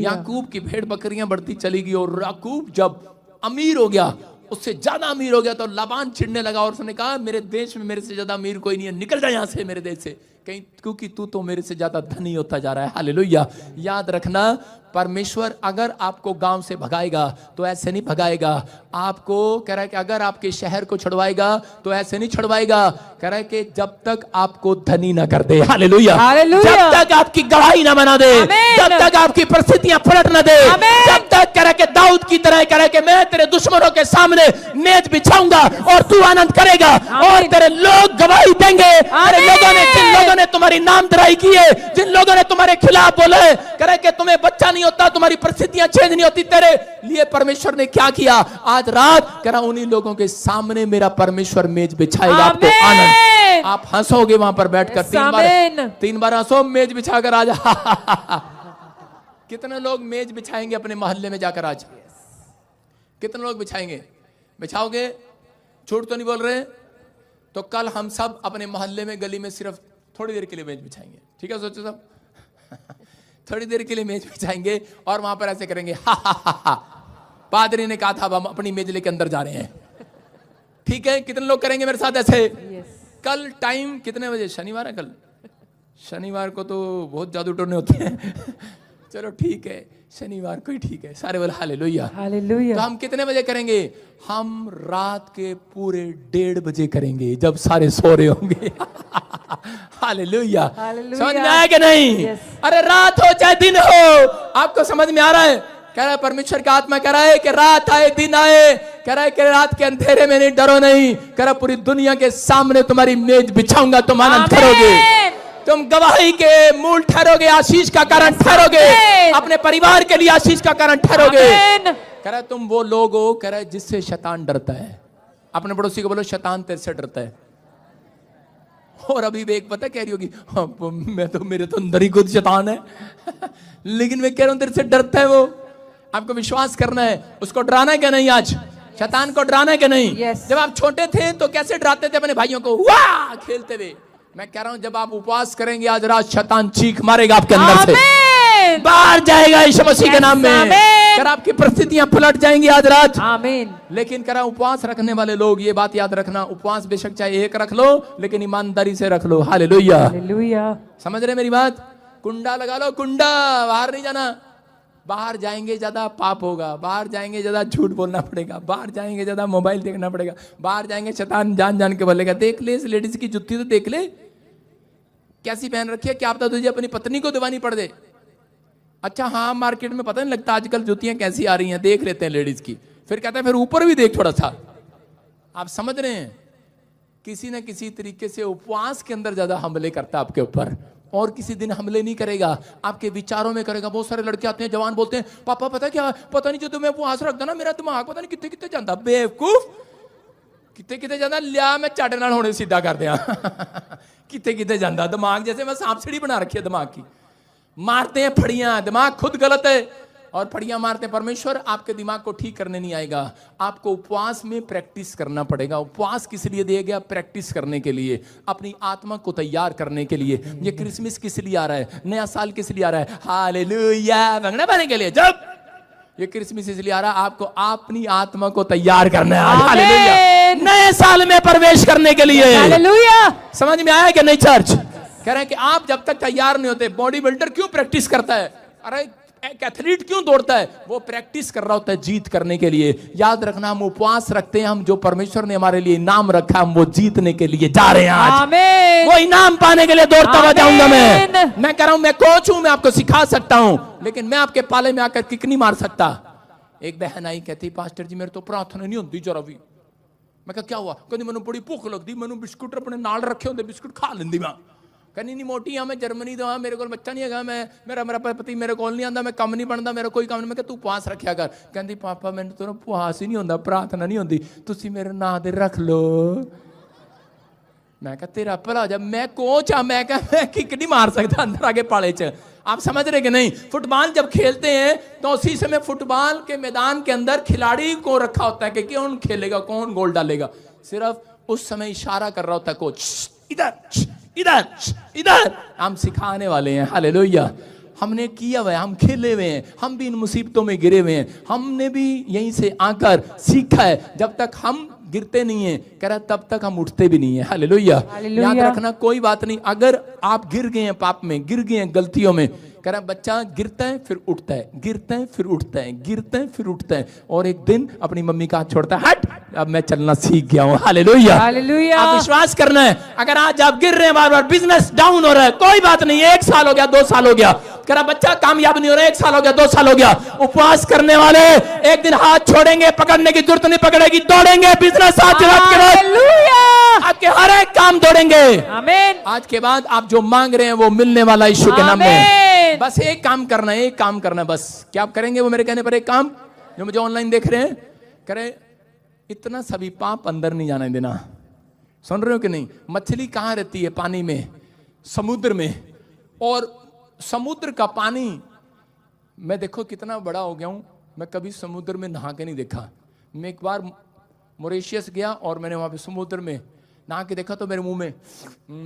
Speaker 2: याकूब की भेड़ बकरियां बढ़ती चली गई, और याकूब जब अमीर हो गया, उससे ज्यादा अमीर हो गया, तो लाबान चिढ़ने लगा और उसने कहा मेरे देश में मेरे से ज्यादा अमीर कोई नहीं है, निकल जा यहां से मेरे देश से, कहीं, क्योंकि तू तो मेरे से ज्यादा धनी होता जा रहा है। हालेलुया। याद रखना, परमेश्वर अगर आपको गांव से भगाएगा तो ऐसे नहीं भगाएगा, आपको कह रहा है कि अगर आपके शहर को छुड़वाएगा तो ऐसे नहीं छुड़वाएगा, कह रहा है कि जब तक आपको धनी ना कर दे। हालेलुया। जब तक आपकी गवाही ना बना दे, जब तक आपकी परिस्थितियां पलट ना दे, जब तक कह रहा है कि दाऊद की तरह कह रहा है कि मैं तेरे दुश्मनों के सामने मेज बिछाऊंगा और तू आनंद करेगा, और तेरे लोग गवाही देंगे। अरे लोगों ने, जिन लोगों ने तुम्हारी नामधराई की है, जिन लोगों ने तुम्हारे खिलाफ बोले, कह रहे कि तुम्हें बच्चा नहीं होता, तुम्हारी परिस्थितियां चेंज नहीं होती, तेरे लिए परमेश्वर ने क्या किया, आज रात कह रहा उन्हीं लोगों के सामने मेरा परमेश्वर मेज बिछाएगा, आपको आनंद, आप हंसोगे वहां पर बैठकर। तीन बार हंसो, मेज बिछाकर आज। कितने लोग मेज बिछाएंगे अपने मोहल्ले में जाकर आज? कितने लोग बिछाएंगे? बिछाओगे? झूठ तो नहीं बोल रहे? तो कल हम सब अपने मोहल्ले में, गली में सिर्फ थोड़ी देर के लिए मेज बिछाएंगे। ठीक है, सोचो सब। थोड़ी देर के लिए मेज बिछाएंगे और वहां पर ऐसे करेंगे, हा हा हा हा, पादरी ने कहा था हम अपनी मेज लेके अंदर जा रहे हैं। ठीक है, कितने लोग करेंगे मेरे साथ ऐसे? कल टाइम कितने बजे? शनिवार है कल? शनिवार को तो बहुत जादू टोने होते हैं। चलो ठीक है, शनिवार को ही ठीक है। सारे बोले हालेलुया। हालेलुया। तो हम कितने बजे करेंगे? हम रात के पूरे 1:30 बजे करेंगे, जब सारे सो रहे होंगे। हालेलुया। समझ में आया कि नहीं? अरे रात हो चाहे दिन हो, आपको समझ में आ रहा है? कह रहा है परमेश्वर का आत्मा कह रहा है कि रात आए दिन आए, कह रहा है कि रात के अंधेरे में नहीं डरो नहीं, कह रहा पूरी दुनिया के सामने तुम्हारी मेज बिछाऊंगा, तुम आनंद करोगे, तुम गवाही के मूल ठहरोगे, आशीष का कारण ठहरोगे, अपने परिवार के लिए आशीष का कारण ठहरोगे। कह रहा है तुम वो लोग हो, कह रहा है जिससे शैतान डरता है। अपने पड़ोसी को बोलो शैतान तेरे से डरता है। और अभी भी एक पता कह रही होगी, हाँ, मैं तो, मेरे तो अंदर ही खुद शैतान है। लेकिन मैं कह रहा हूं तेरे से डरता है वो। आपको विश्वास करना है, उसको डराना है क्या नहीं? आज शैतान को डराना है क्या नहीं? जब आप छोटे थे तो कैसे डराते थे अपने भाइयों को, वाह खेलते हुए। मैं कह रहा हूं जब आप उपवास करेंगे आज रात, शैतान चीख मारेगा आपके अंदर से, बाहर जाएगा यीशु मसीह के नाम में। कर आपकी परिस्थितियां पलट जाएंगी आज रात। आमीन। लेकिन करा उपवास रखने वाले लोग ये बात याद रखना, उपवास बेशक चाहे एक रख लो, लेकिन ईमानदारी से रख लो। हालेलुया। हालेलुया। समझ रहे मेरी बात? कुंडा लगा लो, कुंडा, बाहर नहीं जाना। बाहर जाएंगे ज्यादा पाप होगा, बाहर जाएंगे ज्यादा झूठ बोलना पड़ेगा, बाहर जाएंगे ज्यादा मोबाइल देखना पड़ेगा, बाहर जाएंगे शैतान जान जान के बोलेगा देख ले इस लेडीज की जुत्ती तो देख ले कैसी पहन रखी है, क्या पता तुझे अपनी पत्नी को दिवानी पड़ दे। अच्छा हाँ, मार्केट में पता नहीं लगता आजकल जुतियां कैसी आ रही हैं, देख लेते हैं लेडीज की, फिर कहता है फिर ऊपर भी देख थोड़ा सा। आप समझ रहे हैं, किसी न किसी तरीके से उपवास के अंदर ज्यादा हमले करता आपके ऊपर। और किसी दिन हमले नहीं करेगा, आपके विचारों में करेगा। बहुत सारे लड़के आते हैं, जवान बोलते हैं, पापा पता क्या, पता नहीं जो तुम्हें उपवास रखता ना, मेरा दिमाग पता नहीं कितने कितने जाता। बेवकूफ, कितने कितने जाता लिया, मैं चाटे नाल होने सीधा कर दिया। कितने कितने जाता दिमाग, जैसे मैं सांप सीढ़ी बना रखी है दिमाग की। मारते हैं फड़ियां, दिमाग खुद गलत है और फड़ियां मारते हैं। परमेश्वर आपके दिमाग को ठीक करने नहीं आएगा, आपको उपवास में प्रैक्टिस करना पड़ेगा। उपवास किस लिए दिया गया? प्रैक्टिस करने के लिए, अपनी आत्मा को तैयार करने के लिए। ये क्रिसमस किस लिए आ रहा है? नया साल किस लिए आ रहा है? हालेलुया, मंगना पाने के लिए। जब ये क्रिसमस इसलिए आ रहा है, आपको अपनी आत्मा को तैयार करना है हालेलुया, नए साल में प्रवेश करने के लिए।
Speaker 3: हालेलुया।
Speaker 2: समझ में आया कि नहीं चर्च? कह रहे हैं कि आप जब तक तैयार नहीं होते, बॉडी बिल्डर क्यों प्रैक्टिस करता है? अरे एक एथलीट क्यों दौड़ता है? वो प्रैक्टिस कर रहा होता है जीत करने के लिए। याद रखना, हम उपवास रखते हैं, हम जो परमेश्वर ने हमारे लिए इनाम रखा, हम वो जीतने के लिए जा रहे हैं आज।
Speaker 3: आमीन।
Speaker 2: वो इनाम पाने के लिए दौड़ता हुआ जाऊंगा। मैं कह रहा हूं, मैं कोच हूं, मैं आपको सिखा सकता हूं, लेकिन मैं आपके पाले में आकर किक नहीं मार सकता। एक बहन आई, कहती पास्टर जी मेरे तो प्रार्थना नहीं होती जरा भी। मैं कहा क्या हुआ? कहती मैंने बड़ी भूख लगती, मैंने बिस्कुट अपने नाल रखे होंगे, बिस्कुट खा लेंदी मैं। कहनी नहीं मोटी हाँ, मैं जर्मनी तो हाँ, मेरे को बच्चा नहीं है, मैं मेरा पति मेरे को नहीं आता, मैं कम नहीं बनता, मेरा कोई काम नहीं। मैं कहा तू उपवास रखिया कर। कहती पापा मैंने तो उपवास ही नहीं होता, प्रार्थना नहीं होती, तुसी मेरे नाम दे रख लो। मैं कहा तेरा भला, जब मैं कोच हाँ, मैं कहा मैं किक नहीं मार सकता अंदर आगे पाले च। आप समझ रहे कि नहीं? फुटबॉल जब खेलते हैं तो उसी समय फुटबॉल के मैदान के अंदर खिलाड़ी को रखा होता है कि कौन खेलेगा, कौन गोल डालेगा। सिर्फ उस समय इशारा कर रहा होता है कोच, इधर इधर इधर। हम सिखाने वाले हैं हालेलुया। हमने किया हुआ है, हम खेले हुए हैं, हम भी इन मुसीबतों में गिरे हुए हैं, हमने भी यहीं से आकर सीखा है। जब तक हम गिरते नहीं है, कह रहा तब तक हम उठते भी नहीं है हालेलुया। याद रखना, कोई बात नहीं, अगर आप गिर गए हैं पाप में, गिर गए हैं गलतियों में, कह रहा बच्चा गिरता है फिर उठता है, गिरता है फिर उठता है, गिरता है फिर उठता है, और एक दिन अपनी मम्मी का हाथ छोड़ता है, हट अब मैं चलना सीख गया हूं हालेलुया।
Speaker 3: हालेलुया।
Speaker 2: आप विश्वास करना है। अगर आज आप गिर रहे हैं, बार बार बिजनेस डाउन हो रहा है, कोई बात नहीं, 1 साल हो गया, 2 साल हो गया, कह रहा बच्चा कामयाब नहीं हो रहा, 1 साल हो गया, 2 साल हो गया, उपवास करने वाले एक दिन हाथ छोड़ेंगे, पकड़ने की जरूरत नहीं पकड़ेगी, दौड़ेंगे। बिजनेस आज के बाद आपके हर एक काम दौड़ेंगे।
Speaker 3: आमीन।
Speaker 2: आज के बाद आप जो मांग रहे हैं वो मिलने वाला यीशु के नाम में। बस एक काम करना है, एक काम करना है बस। क्या आप करेंगे वो मेरे कहने पर? एक काम, जो मुझे ऑनलाइन देख रहे हैं, करे इतना सभी पाप अंदर नहीं जाने देना। सुन रहे हो कि नहीं? मछली कहाँ रहती है? पानी में, समुद्र में। और समुद्र का पानी, मैं देखो कितना बड़ा हो गया हूं, मैं कभी समुद्र में नहा के नहीं देखा। मैं एक बार मॉरिशस गया और मैंने वहां पे समुद्र में नहा के देखा तो मेरे मुंह में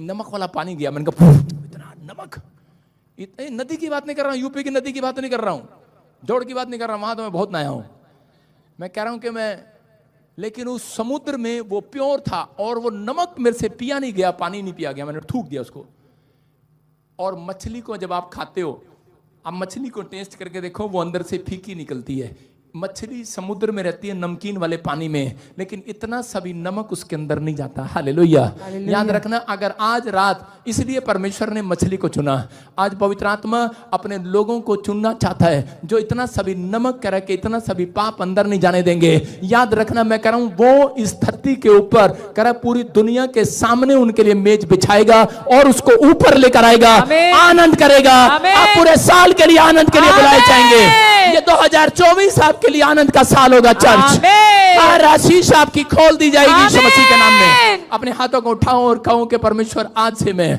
Speaker 2: नमक वाला पानी गया। मैंने कहा इतना नमक। नदी की बात नहीं कर रहा हूं, यूपी की नदी की बात नहीं कर रहा हूं, जोड़ की बात नहीं कर रहा हूं, वहां तो मैं बहुत नया हूं। मैं कह रहा हूं कि लेकिन उस समुद्र में वो प्योर था और वो नमक मेरे से पिया नहीं गया, पानी नहीं पिया गया, मैंने थूक दिया उसको। और मछली को जब आप खाते हो, आप मछली को टेस्ट करके देखो, वो अंदर से फीकी निकलती है। मछली समुद्र में रहती है नमकीन वाले पानी में, लेकिन इतना सभी नमक उसके अंदर नहीं जाता हालेलुया। याद रखना, अगर आज रात, इसलिए परमेश्वर ने मछली को चुना, आज पवित्र आत्मा अपने लोगों को चुनना चाहता है जो इतना सभी नमक कह के इतना सभी पाप अंदर नहीं जाने देंगे। याद रखना, मैं कह रहा हूं वो इस धरती के ऊपर कह रहा पूरी दुनिया के सामने उनके लिए मेज बिछाएगा और उसको ऊपर लेकर आएगा, आनंद करेगा। आप पूरे साल के लिए आनंद के लिए बुलाए जाएंगे। ये 2024 आपके लिए आनंद का साल होगा चर्च। हर आशीष आपकी खोल दी जाएगी यीशु मसीह के नाम में। अपने हाथों को उठाओ और कहो कि परमेश्वर आज से मैं,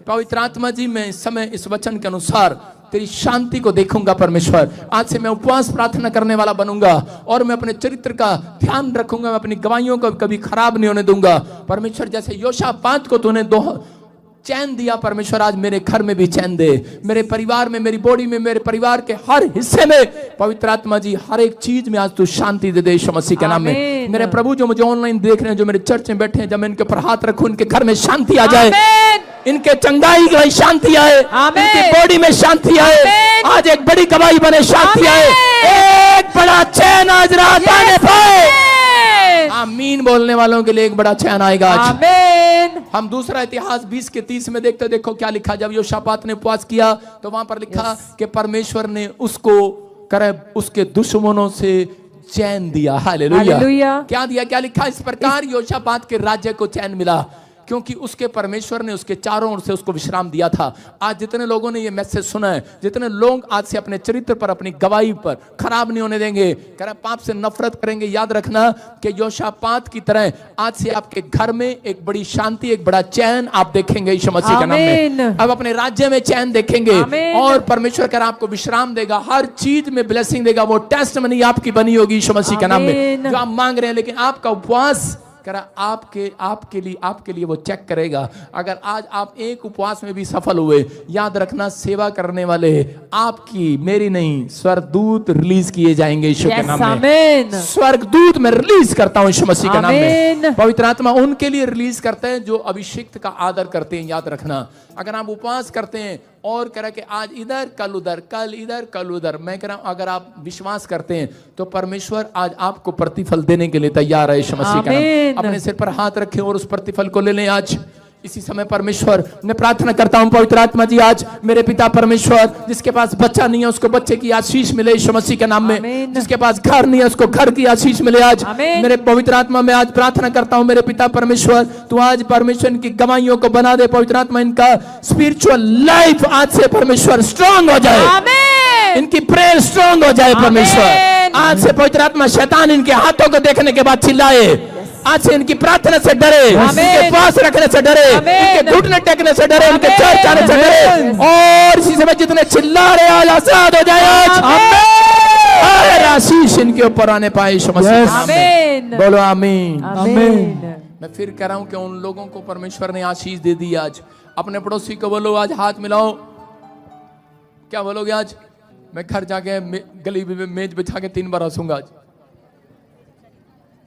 Speaker 2: पवित्र आत्मा जी, मैं इस समय इस वचन के अनुसार तेरी शांति को देखूंगा। परमेश्वर आज से मैं उपवास प्रार्थना करने वाला बनूंगा और मैं अपने चरित्र का ध्यान रखूंगा, मैं अपनी गवाहियों को कभी खराब नहीं होने दूंगा। परमेश्वर जैसे योशापात को तूने चैन दिया, परमेश्वर आज मेरे घर में भी चैन दे, मेरे परिवार में, मेरी बॉडी में, मेरे परिवार के हर हिस्से में पवित्र आत्मा जी हर एक चीज में आज तू शांति दे दे यीशु मसीह के नाम में। मेरे प्रभु जो मुझे ऑनलाइन देख रहे हैं, जो मेरे चर्च में बैठे हैं, जब मैं इनके ऊपर हाथ रखूं, इनके घर में शांति आ जाए, इनके चंगाई की शांति आए, इनकी बॉडी में शांति आए, आज एक बड़ी गवाही बने, शांति आए, एक बड़ा चैन आज रात आने पाए। आमीन बोलने वालों के लिए एक बड़ा चैन आएगा आज।
Speaker 3: आमीन।
Speaker 2: हम दूसरा इतिहास 20 के 30 में देखते, देखो क्या लिखा। जब योशापात ने उपवास किया तो वहां पर लिखा कि परमेश्वर ने उसको उसके दुश्मनों से चैन दिया हालेलुया। क्या दिया? क्या लिखा? इस प्रकार योशापात के राज्य को चैन मिला। क्योंकि उसके परमेश्वर ने उसके चारों ओर से उसको विश्राम दिया था। आज जितने लोगों ने ये मैसेज सुना है, जितने लोग आज से अपने चरित्र पर, अपनी गवाही पर खराब नहीं होने देंगे, कह रहा पाप से नफरत करेंगे, याद रखना कि योशापात की तरह आज से आपके घर में एक बड़ी शांति, एक बड़ा चैन आप देखेंगे यीशु मसीह के नाम में। अब अपने राज्य में चैन देखेंगे और परमेश्वर कर आपको विश्राम देगा, हर चीज में ब्लेसिंग देगा। वो टेस्टमनी आपकी बनी होगी यीशु मसीह के नाम में, जो आप मांग रहे हैं। लेकिन आपका उपवास करा आपके लिए वो चेक करेगा। अगर आज आप एक उपवास में भी सफल हुए, याद रखना सेवा करने वाले आपकी, मेरी नहीं, स्वर्गदूत रिलीज किए जाएंगे यीशु के नाम में। स्वर्गदूत मैं रिलीज करता हूं यीशु मसीह के नाम में। पवित्र आत्मा उनके लिए रिलीज करते हैं जो अभिषिक्त का आदर करते हैं। याद रखना, अगर आप उपवास करते हैं और कह रहा कि आज इधर कल उधर, कल इधर कल उधर, मैं कह रहा हूं अगर आप विश्वास करते हैं तो परमेश्वर आज आपको प्रतिफल देने के लिए तैयार है यीशु मसीह का नाम। अपने सिर पर हाथ रखें और उस प्रतिफल को ले लें आज इसी समय। परमेश्वर मैं प्रार्थना करता हूं पवित्र आत्मा जी, आज मेरे पिता परमेश्वर, जिसके पास बच्चा नहीं है उसको बच्चे की आशीष मिले यीशु मसीह के नाम में, जिसके पास घर नहीं है उसको घर की आशीष मिले आज। मेरे पवित्र आत्मा मैं आज प्रार्थना करता हूं मेरे पिता परमेश्वर, तू आज परमेश्वर इनकी गवाहियों को बना दे पवित्र आत्मा, इनका स्पिरिचुअल लाइफ आज से परमेश्वर स्ट्रांग हो जाए, इनकी प्रेयर स्ट्रांग हो जाए परमेश्वर। आज से पवित्र आत्मा शैतान इनके हाथों को देखने के बाद चिल्लाए, आज से इनकी प्रार्थना से डरे, इनके पास रखने से डरे, इनके घुटने टेकने से डरे, इनके चर्च आने से डरे। और इसी समय जितने चिल्ला रहे आज आजाद हो जाए आज, आशीष इनके ऊपर आने पाए यीशु मसीह के नाम में। बोलो आमीन। मैं फिर कह रहा हूं कि उन लोगों को परमेश्वर ने आशीष दे दी। आज अपने पड़ोसी को बोलो, आज हाथ मिलाओ। क्या बोलोगे आज? मैं घर जाके गली में मेज बिछा के 3 बार हंसूंगा। आज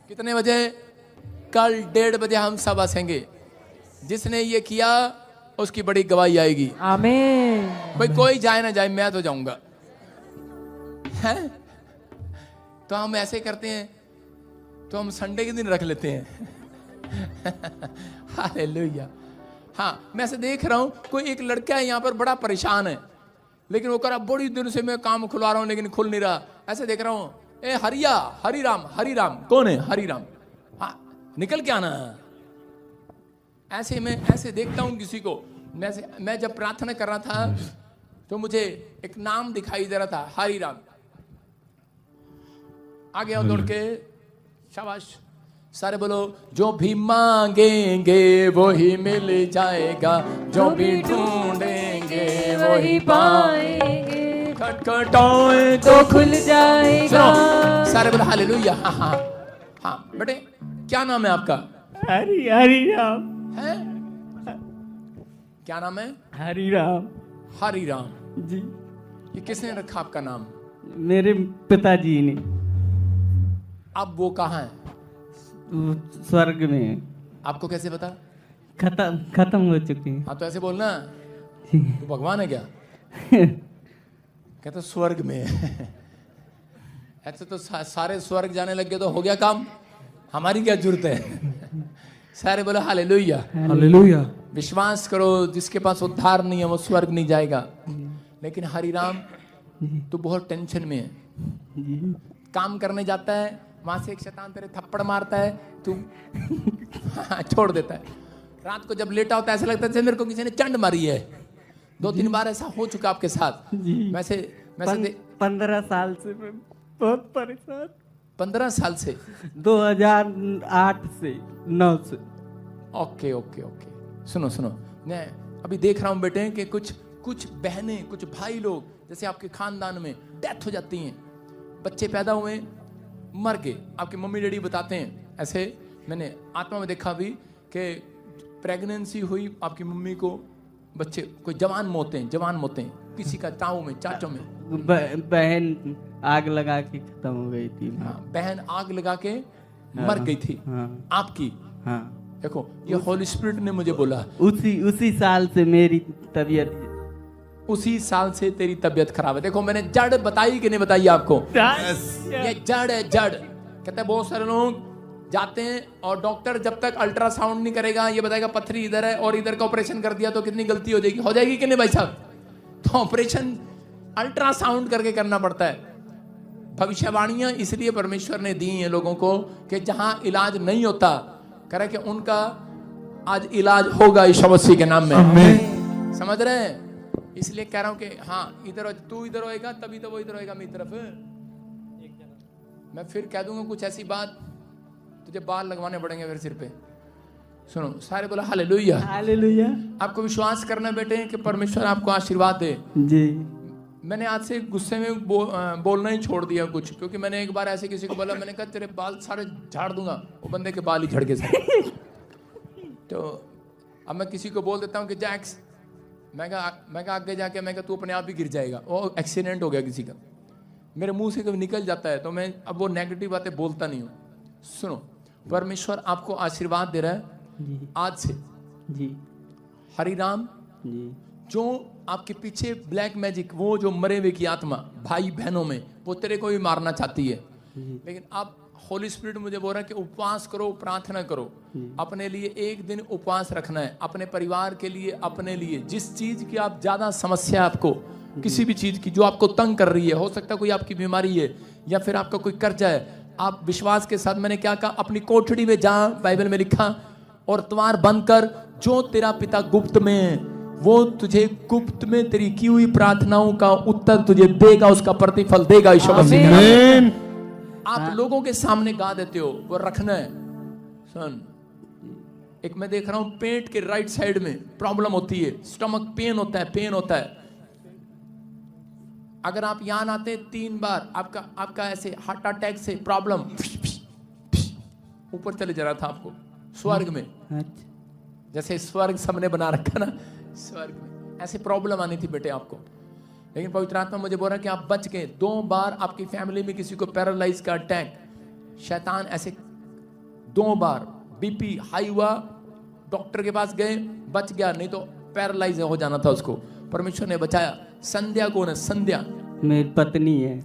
Speaker 2: कितने बजे? कल 1:30 बजे हम सब हंसेंगे। जिसने ये किया उसकी बड़ी गवाही आएगी।
Speaker 3: आमीन।
Speaker 2: भाई कोई जाए ना जाए, मैं तो जाऊंगा। हैं? तो हम ऐसे करते हैं, तो हम संडे के दिन रख लेते हैं। हालेलुया। हाँ, मैं ऐसे देख रहा हूं, कोई एक लड़का है यहाँ पर बड़ा परेशान है, लेकिन वो कह रहा बड़ी दिन से मैं काम खुलवा रहा हूं लेकिन खुल नहीं रहा। ऐसे देख रहा हूं, ए हरिराम कौन है? हरिराम, हाँ निकल के आना। ऐसे मैं ऐसे देखता हूं किसी को। मैं जब प्रार्थना कर रहा था तो मुझे एक नाम दिखाई दे रहा था, हरिराम। आ गया दौड़ के, शाबाश। सारे बोलो, जो भी मांगेंगे वो ही मिल जाएगा, जो भी ढूंढेंगे वो ही पाएंगे, खटखटाएं तो खुल जाएगा। सारे बोलो हालेलुया। हाँ हाँ हाँ। बेटे क्या नाम है आपका?
Speaker 4: हरिराम
Speaker 2: है? क्या नाम है? हरिराम
Speaker 4: जी।
Speaker 2: ये किसने रखा आपका नाम?
Speaker 4: मेरे पिताजी ने।
Speaker 2: अब वो कहाँ है?
Speaker 4: स्वर्ग में।
Speaker 2: आपको कैसे पता?
Speaker 4: खत्म हो चुके हैं।
Speaker 2: हाँ तो ऐसे बोलना, तो भगवान है क्या? कहते स्वर्ग में। ऐसे तो सारे स्वर्ग जाने लग गए तो हो गया काम, हमारी क्या जरूरत है? सारे बोलो हालेलुया।
Speaker 4: हालेलुया।
Speaker 2: विश्वास करो, जिसके पास उद्धार नहीं है वो स्वर्ग नहीं जाएगा। लेकिन हरिराम तो बहुत टेंशन में है, काम करने जाता है, वहां से एक शैतान तेरे थप्पड़ मारता है, तू छोड़ देता है। रात को जब लेटा होता है ऐसा लगता है जैसे मेरे को किसी ने चंड मारी है। 2-3 बार ऐसा हो चुका आपके साथ। वैसे
Speaker 4: 15 साल से मैं बहुत परेशान।
Speaker 2: 15 साल से?
Speaker 4: 2008 से 9 से।
Speaker 2: ओके। सुनो, मैं अभी देख रहा हूं बेटे कि कुछ बहनें, कुछ भाई लोग, जैसे आपके खानदान में डेथ हो जाती हैं, बच्चे पैदा हुए मर गए, आपके मम्मी डैडी बताते हैं। ऐसे मैंने आत्मा में देखा भी कि प्रेगनेंसी हुई आपकी मम्मी को, बच्चे कोई जवान मौतें किसी का ताऊ में, चाचों में।
Speaker 4: बहन आग लगा के खत्म हो गई थी।
Speaker 2: हाँ, बहन आग लगा के मर गई थी।
Speaker 4: हाँ,
Speaker 2: आपकी।
Speaker 4: हाँ।
Speaker 2: देखो ये होली स्पिरिट ने मुझे बोला,
Speaker 4: उसी साल से मेरी तबीयत,
Speaker 2: उसी साल से तेरी तबीयत खराब है। देखो मैंने जड़ बताई कि नहीं बताई आपको? ये जड़ है, जड़। कहते हैं बहुत सारे लोग जाते हैं और डॉक्टर जब तक अल्ट्रासाउंड नहीं करेगा, ये बताएगा पथरी इधर है और इधर का ऑपरेशन कर दिया तो कितनी गलती हो जाएगी कि नहीं भाई साहब? तो ऑपरेशन अल्ट्रासाउंड करके करना पड़ता है। भविष्यवाणियां इसलिए परमेश्वर ने दी हैं लोगों को कि जहां इलाज नहीं होता, कह रहा कि उनका आज इलाज होगा यीशु मसीह के नाम में। समझ रहे हैं? इसलिए कह रहा हूं कि हाँ, इधर तू इधर होएगा तभी तो वो इधर होएगा मेरी तरफ। मैं फिर कह दूंगा कुछ ऐसी बात, तुझे बाल लगवाने पड़ेंगे फिर सिर पे। सुनो, सारे बोला हालेलुया।
Speaker 4: हालेलुया।
Speaker 2: आपको विश्वास करना बेटे कि परमेश्वर आपको आशीर्वाद दे।
Speaker 4: जी।
Speaker 2: मैंने आज से गुस्से में बोलना ही छोड़ दिया कुछ, क्योंकि मैंने एक बार ऐसे किसी को बोला, मैंने कहा तेरे बाल सारे झाड़ दूंगा, वो बंदे के बाल ही झड़ गए सारे। तो अब मैं किसी को बोल देता हूँ कि जैक्स, मैं कहा आगे जाके मैं कहा तू अपने आप ही गिर जाएगा। वो एक्सीडेंट हो गया किसी का, मेरे मुंह से कभी निकल जाता है, तो मैं अब वो नेगेटिव बातें बोलता नहीं हूँ। सुनो, परमेश्वर आपको आशीर्वाद दे रहा है
Speaker 4: जी।
Speaker 2: आज से।
Speaker 4: जी।
Speaker 2: हरि राम।
Speaker 4: जी।
Speaker 2: जो आपके पीछे ब्लैक मैजिक, वो जो मरे हुए की आत्मा भाई बहनों में, वो तेरे को भी मारना चाहती है, लेकिन आप होली स्पिरिट मुझे बोल रहा है कि उपवास करो, प्रार्थना करो। अपने लिए एक दिन उपवास रखना है, अपने परिवार के लिए, अपने लिए। जिस चीज की आप ज्यादा समस्या है आपको, किसी भी चीज की जो आपको तंग कर रही है, हो सकता है कोई आपकी बीमारी है या फिर आपका कोई कर्जा है, आप विश्वास के साथ, मैंने क्या कहा, अपनी कोठड़ी में जा, बाइबल में लिखा, और द्वार बंद कर। जो तेरा पिता गुप्त में है, वो तुझे गुप्त में तेरी की हुई प्रार्थनाओं का उत्तर तुझे देगा, उसका प्रतिफल देगा यीशु मसीह के नाम में। आप लोगों के सामने गा देते हो, वो रखना है। सुन, एक मैं देख रहा हूं पेट के राइट साइड में प्रॉब्लम होती है, स्टमक पेन होता है, पेन होता है। अगर आप यहां आते 3 बार, आपका ऐसे हार्ट अटैक से प्रॉब्लम ऊपर चले जा रहा था आपको स्वर्ग में। जैसे स्वर्ग सबने बना रखा ना, स्वर्ग में ऐसे प्रॉब्लम आनी थी बेटे आपको, लेकिन पवित्र आत्मा मुझे बोल रहा है कि आप बच गए। 2 बार आपकी फैमिली में किसी को पैरालाइज का अटैक, शैतान ऐसे 2 बार बीपी हाई हुआ, डॉक्टर के पास गए, बच गया, नहीं तो पैरालाइज हो जाना था उसको, परमेश्वर ने बचाया। संध्या कौन है? संध्या
Speaker 4: मेरी पत्नी है।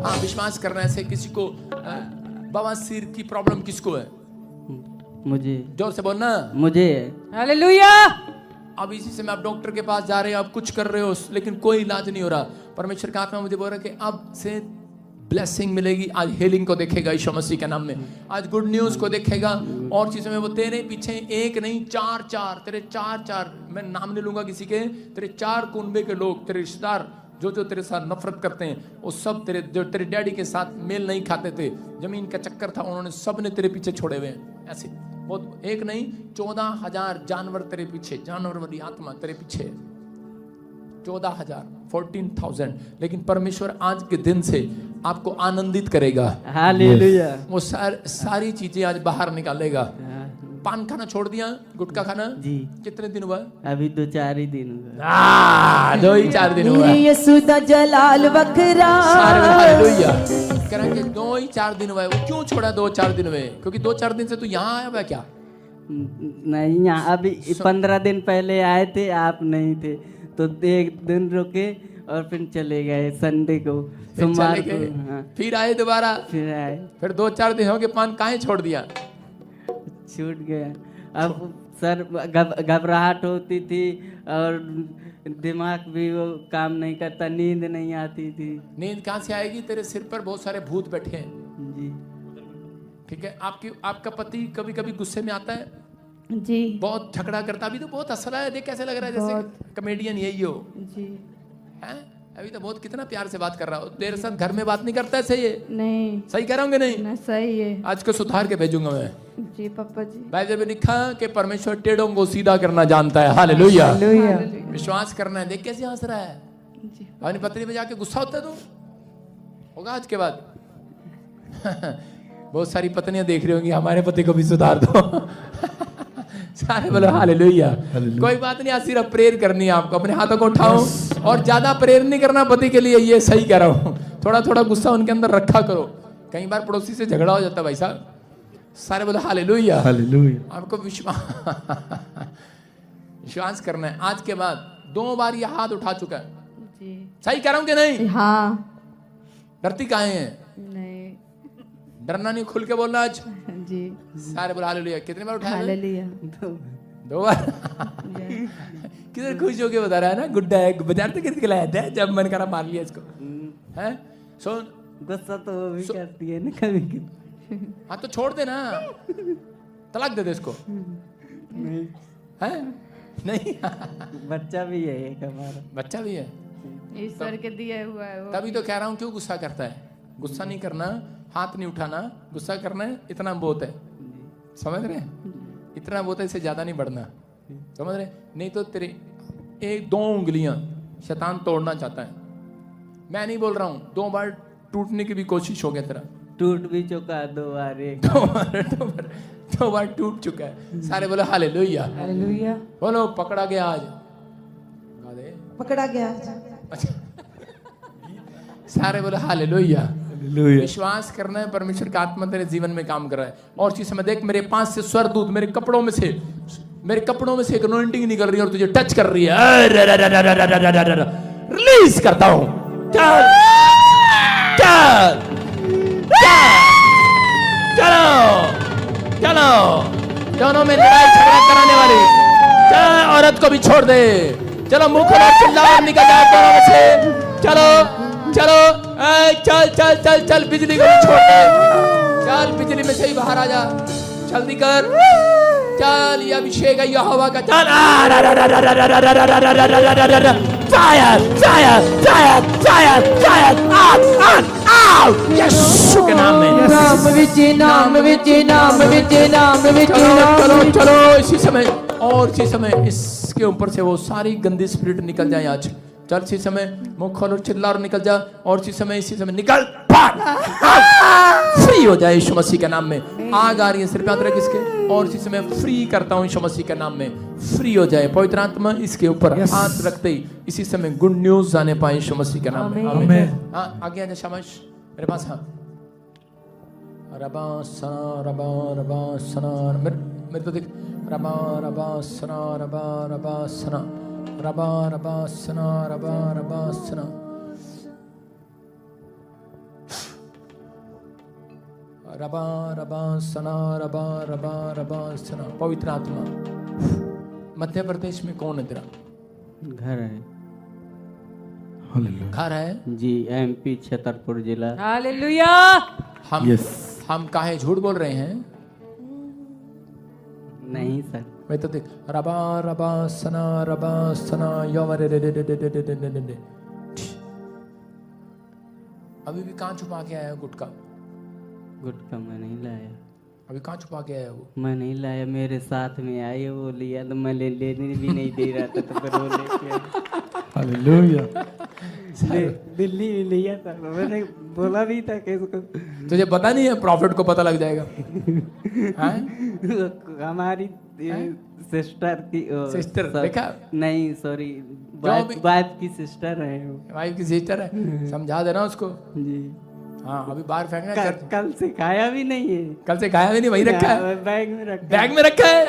Speaker 2: हाँ, विश्वास करना ऐसे किसी को बवासीर की प्रॉब्लम किसको है?
Speaker 4: मुझे।
Speaker 2: जोर से बोलना।
Speaker 4: मुझे है।
Speaker 3: हालेलुया।
Speaker 2: अब इसी समय आप डॉक्टर के पास जा रहे हो, आप कुछ कर रहे हो, लेकिन कोई इलाज नहीं हो रहा। परमेश्वर का आत्मा मुझे बोल रहा है कि अब से ब्लेसिंग मिलेगी। आज हीलिंग को देखेगा यीशु मसीह के नाम में, आज गुड न्यूज को देखेगा। और चीजों में वो तेरे पीछे एक नहीं 4 तेरे 4 मैं नाम नहीं लूंगा किसी के, तेरे 4 कुनबे के लोग, तेरे रिश्तेदार जो तेरे साथ नफरत करते हैं, वो सब जो तेरे डैडी के साथ मेल नहीं खाते थे, जमीन का चक्कर था, उन्होंने सब ने तेरे पीछे छोड़े हुए हैं। ऐसे बहुत एक नहीं 14,000 जानवर तेरे पीछे, जानवर वाली आत्मा तेरे पीछे, 14,000 लेकिन परमेश्वर आज के दिन से आपको आनंदित करेगा।
Speaker 4: हालेलुया।
Speaker 2: वो सारी चीजें आज बाहर निकालेगा। पान खाना छोड़ दिया, गुटखा खाना
Speaker 4: जी।
Speaker 2: कितने दिन हुआ?
Speaker 4: अभी 2-4 ही दिन हुआ।
Speaker 2: 2-4 दिन हुआ।
Speaker 3: यीशु जलाल बकरा।
Speaker 2: हालेलुया। करेंगे 2-4 दिन हुआ। वो क्यों छोड़ा 2-4 दिन हुए? क्योंकि 2-4 दिन से तू यहाँ आया हुआ क्या?
Speaker 4: नहीं, यहाँ अभी 15 दिन पहले आए थे, आप नहीं थे, तो 1 दिन रुके और फिर चले गए संडे को, सोमवार को। हाँ।
Speaker 2: फिर आए दोबारा,
Speaker 4: फिर आए,
Speaker 2: फिर 2-4 दिन हो गए, पान काहे छोड़ दिया?
Speaker 4: छूट गया। अब सर घबराहट होती थी और दिमाग भी वो काम नहीं करता, नींद नहीं आती थी।
Speaker 2: नींद कहाँ से आएगी? तेरे सिर पर बहुत सारे भूत बैठे हैं।
Speaker 4: जी।
Speaker 2: ठीक है, आपका पति कभी कभी गुस्से में आता है
Speaker 3: जी,
Speaker 2: बहुत झगड़ा करता। अभी तो बहुत हंस रहा है, देख कैसे लग रहा है जैसे कॉमेडियन यही हो।
Speaker 3: जी
Speaker 2: हैं? अभी तो बहुत कितना प्यार से बात कर रहा हो। तेरे साथ घर में बात नहीं करता है? सही है?
Speaker 3: नहीं,
Speaker 2: सही कह रहा हूँ कि नहीं?
Speaker 3: ना सही है।
Speaker 2: आज को सुधार के भेजूंगा मैं।
Speaker 3: जी पापा जी।
Speaker 2: बाइबल में लिखा कि परमेश्वर टेढ़ों को सीधा करना जानता है। हालेलुया।
Speaker 3: हालेलुया।
Speaker 2: विश्वास करना है। देख कैसे हंस रहा है।
Speaker 3: जी
Speaker 2: अपनी पत्नी पे जाके गुस्सा होता है तो होगा आज के बाद। बहुत सारी पत्नियां देख रही होंगी, हमारे पति को भी सुधार दो। सारे बोलो हालेलुया। कोई बात नहीं, आज सिर्फ प्रेयर करनी है आपको। अपने हाथों को उठाओ और ज्यादा प्रेयर नहीं करना पति के लिए, ये सही कह रहा हूँ। थोड़ा थोड़ा गुस्सा उनके अंदर रखा करो। कई बार पड़ोसी से झगड़ा हो जाता है भाई साहब। सारे बोलो हालेलुया।
Speaker 1: हालेलुया।
Speaker 2: आपको विश्वास करना है। आज के बाद 2 बार ये हाथ उठा चुका है।
Speaker 3: जी
Speaker 2: सही कह रहा हूँ कि नहीं?
Speaker 3: हाँ।
Speaker 2: डरती काहे हैं?
Speaker 3: नहीं।
Speaker 2: डरना नहीं, खुल के बोलना आज।
Speaker 3: जी
Speaker 2: सारे बोलो हालेलुया। कितने बार उठाया?
Speaker 3: हालेलुया।
Speaker 2: 2 बार किधर खुश होके बता रहा है ना, गुड्डा है, बाजार से खरीद के लाया था, जब मन करा मार लिया इसको। हैं सुन,
Speaker 4: गुस्सा तो वो भी करती है ना कभी कभी।
Speaker 2: हाँ तो छोड़ दे ना, तलाक दे दे इसको।
Speaker 4: नहीं,
Speaker 2: हैं नहीं
Speaker 4: बच्चा भी है एक हमारा।
Speaker 2: बच्चा भी है,
Speaker 3: ईश्वर के दिया हुआ है वो।
Speaker 2: तभी तो कह रहा हूँ क्यों गुस्सा करता है। गुस्सा नहीं करना, हाथ नहीं उठाना, गुस्सा करना है, इतना बहुत है, समझ रहे हैं? इतना बहुत है, इससे ज्यादा नहीं बढ़ना, समझ रहे? नहीं तो तेरे 1-2 उंगलियां शैतान तोड़ना चाहता है। मैं नहीं बोल रहा हूँ, 2 बार टूटने की भी कोशिश हो गया तेरा।
Speaker 4: टूट भी चुका 2 बार, एक
Speaker 2: 2 बार टूट चुका है। सारे बोलो हालेलुया,
Speaker 3: हालेलुया।
Speaker 2: बोलो पकड़ा गया आज। गा दे।
Speaker 3: पकड़ा गया।
Speaker 2: अच्छा सारे बोलो हालेलुया। विश्वास करना है परमेश्वर का आत्मा तेरे जीवन में काम कर रहा है। और चीज में देख, मेरे 5 से स्वर्गदूत मेरे कपड़ों में से एक अनॉइंटिंग निकल रही है और तुझे टच कर रही है। रिलीज करता हूं। चल चल चलो चलो, दोनों में लड़ाई झगड़ा कराने वाली चल औरत को भी छोड़ दे। चलो मुंह खोलो, चिल्ला और निकल जाओ दोनों में से। चलो चलो, चल चल चल चल, बिजली को भी छोड़ दे। चल बिजली में से ही बाहर आ जा, जल्दी कर। चल ये अभिषेक है यहोवा का। चल fire fire fire fire fire, आग आग, यीशु के नाम में,
Speaker 3: नाम विच नाम विच नाम विच नाम विच।
Speaker 2: चलो चलो इसी समय, और इसी समय इसके ऊपर से वो सारी गंदी स्पिरिट निकल जाए आज। चल इसी समय मुंह खोलो, चिल्ला और निकल जा। और इसी समय निकल, फ्री हो जाए यीशु मसीह के नाम में। आग आ रही है सिर पे, हाथ रख इसके, और इसी समय फ्री करता हूँ यीशु मसीह के नाम में। फ्री हो जाए पवित्र आत्मा इसके ऊपर हाथ रखते ही इसी समय गुड न्यूज जाने पाए यीशु मसीह के नाम में। आमीन। हाँ आगे आ जा, शाबाश मेरे पास। हाँ रबा सना रबा रबा सना, मेरे तो देख, रबा रबा सना रबा रबा सना रबा रबा सना रबा रबा सना। रबा रबा सना रबा रबा रबा सना। पवित्र आत्मा, मध्य प्रदेश में कौन है तेरा?
Speaker 4: घर है
Speaker 2: घर है
Speaker 4: जी, MP छतरपुर जिला।
Speaker 3: हालेलुया।
Speaker 2: हम काहे झूठ बोल रहे हैं?
Speaker 4: नहीं सर,
Speaker 2: मैं तो देख, रबा रबा सना योवरे रे रे रे रे रे रे रे रे। अभी भी कहाँ छुपा के आया है गुटका?
Speaker 4: गुटखा मैं नहीं लाया।
Speaker 2: अभी कहाँ छुपा के आया है वो?
Speaker 4: मैं नहीं लाया, मेरे साथ में आए, वो लिया तो मैं लेने भी नहीं दे रहा था, तो फिर वो लेके
Speaker 5: हालेलुया।
Speaker 4: दिल्ली में लिया था, मैंने बोला भी था कि इसको।
Speaker 2: तुझे पता नहीं है, प्रॉफिट को पता लग जाएगा। हाँ?
Speaker 4: हमारी सिस्टर की
Speaker 2: सिस्टर देखा?
Speaker 4: नहीं सॉरी,
Speaker 2: भी-
Speaker 4: वाइफ की सिस्टर है वो।
Speaker 2: वाइफ की सिस्टर है, समझा देना उसको।
Speaker 4: जी
Speaker 2: हाँ अभी बाहर फेंकना।
Speaker 4: कल से खाया भी नहीं है,
Speaker 2: कल से खाया भी नहीं, वही रखा है,
Speaker 4: बैग में रखा।
Speaker 2: बैग में रखा है।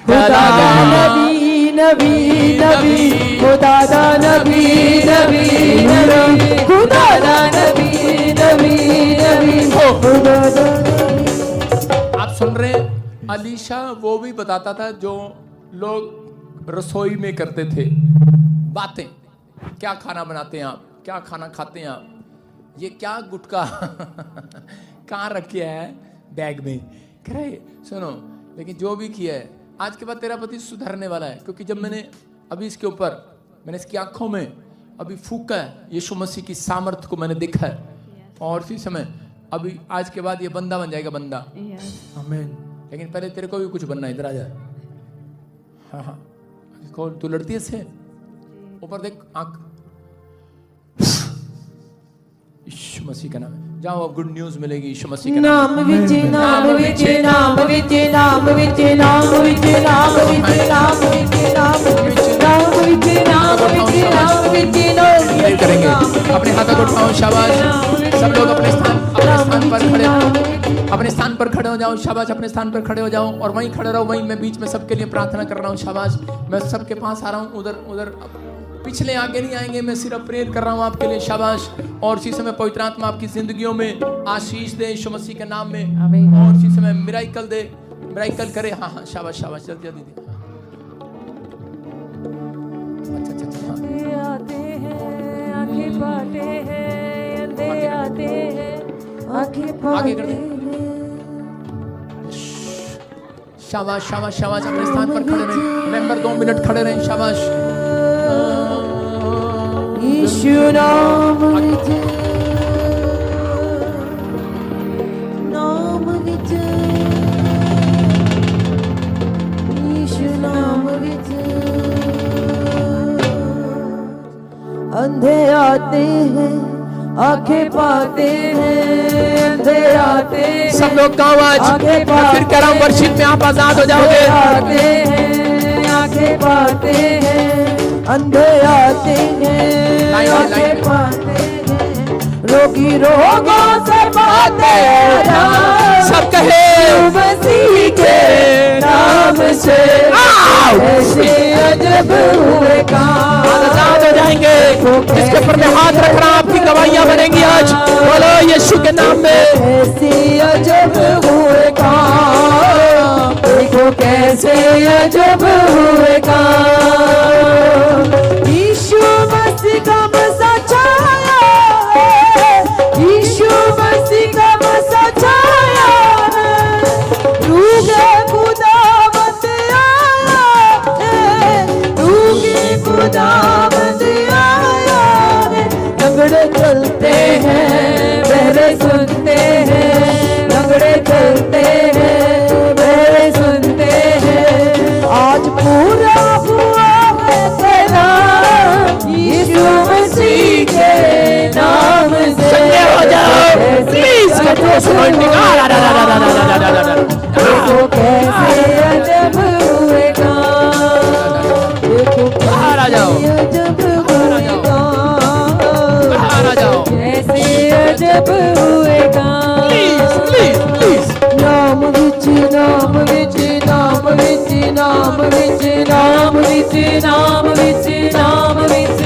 Speaker 3: खुदा दा नबी नबी नबी, खुदा दा नबी नबी नबी, खुदा दा नबी नबी नबी, खुदा दा।
Speaker 2: आप सुन रहे हैं? अलीशा वो भी बताता था जो लोग रसोई में करते थे बातें। क्या खाना बनाते हैं आप, क्या खाना खाते हैं आप, ये क्या गुटखा कहाँ रखे है? बैग में। कह रहे सुनो, लेकिन जो भी किया है, आज के बाद तेरा पति सुधरने वाला है। क्योंकि जब मैंने अभी इसके ऊपर, मैंने इसकी आंखों में अभी फूका है, यीशु मसीह की सामर्थ को मैंने देखा है। और इसी समय अभी आज के बाद ये बंदा बन जाएगा, बंदा। आमीन। लेकिन पहले तेरे को भी कुछ बनना है, इधर आ जा। हाँ हाँ, कौन तू लड़ती है इससे? ऊपर देख, आंख। यीशु मसीह का नाम है, जाओ अब गुड न्यूज मिलेगी यीशु मसीह के नाम।
Speaker 3: नाम विच नाम विच नाम विच नाम विच नाम विच नाम विच नाम विच नाम विच नाम विच नाम विच नाम विच नाम
Speaker 2: करेंगे। अपने हाथों को उठाओ, शाबाश। सब लोग अपने स्थान पर खड़े, अपने स्थान पर खड़े हो जाओ। शाबाश, अपने स्थान पर खड़े हो जाओ और वहीं खड़े रहो। वहीं मैं बीच में सबके लिए प्रार्थना कर रहा हूँ। शाबाश, मैं सबके पास आ रहा हूँ। उधर पिछले आगे नहीं आएंगे, मैं सिर्फ प्रेयर कर रहा हूँ आपके लिए। शाबाश। और इसी समय पवित्र आत्मा आपकी जिंदगियों में आशीष दे यीशु मसीह के नाम में। और इसी समय मिराइकल दे, मिरेकल करे। हाँ हाँ, शाबाश शाबाश, जल्दी जल्दी। अच्छा अच्छा अच्छा, हाँ।
Speaker 3: आते हैं आंखें पाते हैं, अंधे आते हैं आंखें
Speaker 2: आगे
Speaker 3: पाते
Speaker 2: कर दे।
Speaker 3: हैं।
Speaker 2: शाबाश शाबाश शाबाश, अपने स्थान पर खड़े रहें। मेंबर 2 मिनट खड़े रहें। शाबाश।
Speaker 3: यीशु नाम विच, नाम विच, यीशु नाम विच। अंधे आते हैं आंखें पाते हैं, अंधे आते हैं।
Speaker 2: सब लोग गाओ आज। मैं फिर कह रहा हूँ, वर्शिप में आप आजाद हो जाओगे।
Speaker 3: आते हैं आंखें पाते हैं, अंधे आते हैं आंखें पाते हैं। रोगी रोगों से पाते हैं,
Speaker 2: सब कहे
Speaker 3: मसीह के नाम से ऐसे अजब हुए काम।
Speaker 2: आजाद हो जाएंगे। जिसके ऊपर मैं हाथ रख रहा हूं, आपकी गवाहियां बनेंगी आज। बोलो यीशु के नाम में।
Speaker 3: ऐसे अजब हुए काम, देखो कैसे अजब हुए काम। यीशु मसीह का मसा छाया है, यीशु मसीह का मसा छाया है। रूगे खुदावंद आया है, रूगे खुदावंद आया है। लंगड़े चलते हैं, बहरे सुनते हैं, लंगड़े चलते हैं, बहरे सुनते हैं। आज पूरा हुआ है तेरा यीशु मसीह के नाम से।
Speaker 2: संजय हो जाओ प्लीज।
Speaker 3: देखो कैसे अजब हुए काम, देखो
Speaker 2: बाहर आ जाओ,
Speaker 3: अजब हुए काम,
Speaker 2: बाहर आ जाओ
Speaker 3: कैसे अजब हुए काम।
Speaker 2: Please please please.
Speaker 3: नाम विच, नाम विच, नाम विच, नाम विच, नाम विच, नाम विच, नाम विच,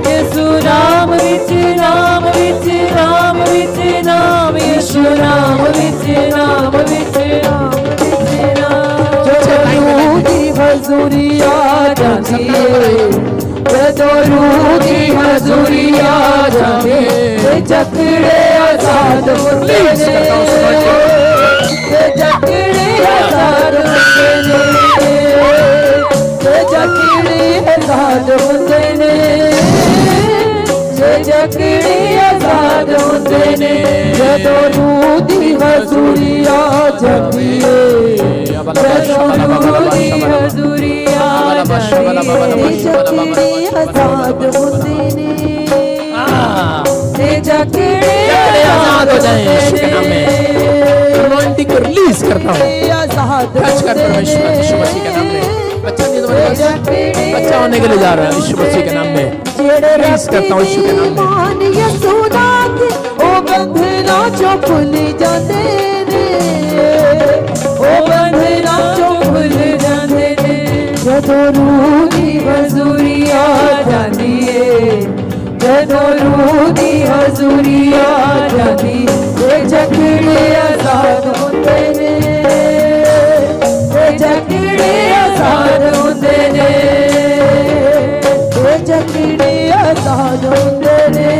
Speaker 3: यीशु नाम विच, नाम विच, नाम विच, नाम यीशु नाम विच, नाम विच, नाम विच, नाम। जो रूह की हजूरी आ जाती है, जो रूह की हजूरी आ जाती है, जकड़े आजाद होते हैं, जकड़े आजाद होते हैं, जकड़े आजाद होते हैं, जकड़े आजाद होते हैं। जो रूह की हजूरी आ जाती है, जो रूह की हजूरी आ जाती है, जकड़े आजाद होते हैं, जकड़े
Speaker 2: आजाद हो जाएं यीशु के नाम में। अनॉइंटिंग को रिलीज करता हूँ। टच कर परमेश्वर यीशु मसीह के नाम में। बच्चा नहीं, तुम्हारे पास बच्चा होने के लिए जा रहा है यीशु मसीह के नाम में। रिलीज करता हूँ यीशु के नाम में।
Speaker 3: ओ बंधना जो खुल जाते ने, ओ बंधना जो खुल जाते ने। जदों रूह की हजूरी आ जाती है, जदों रूह की हजूरी आ जाती है, जकड़े आजाद होते ने, जकड़े आजाद होते ने, जकड़े आजाद होते ने,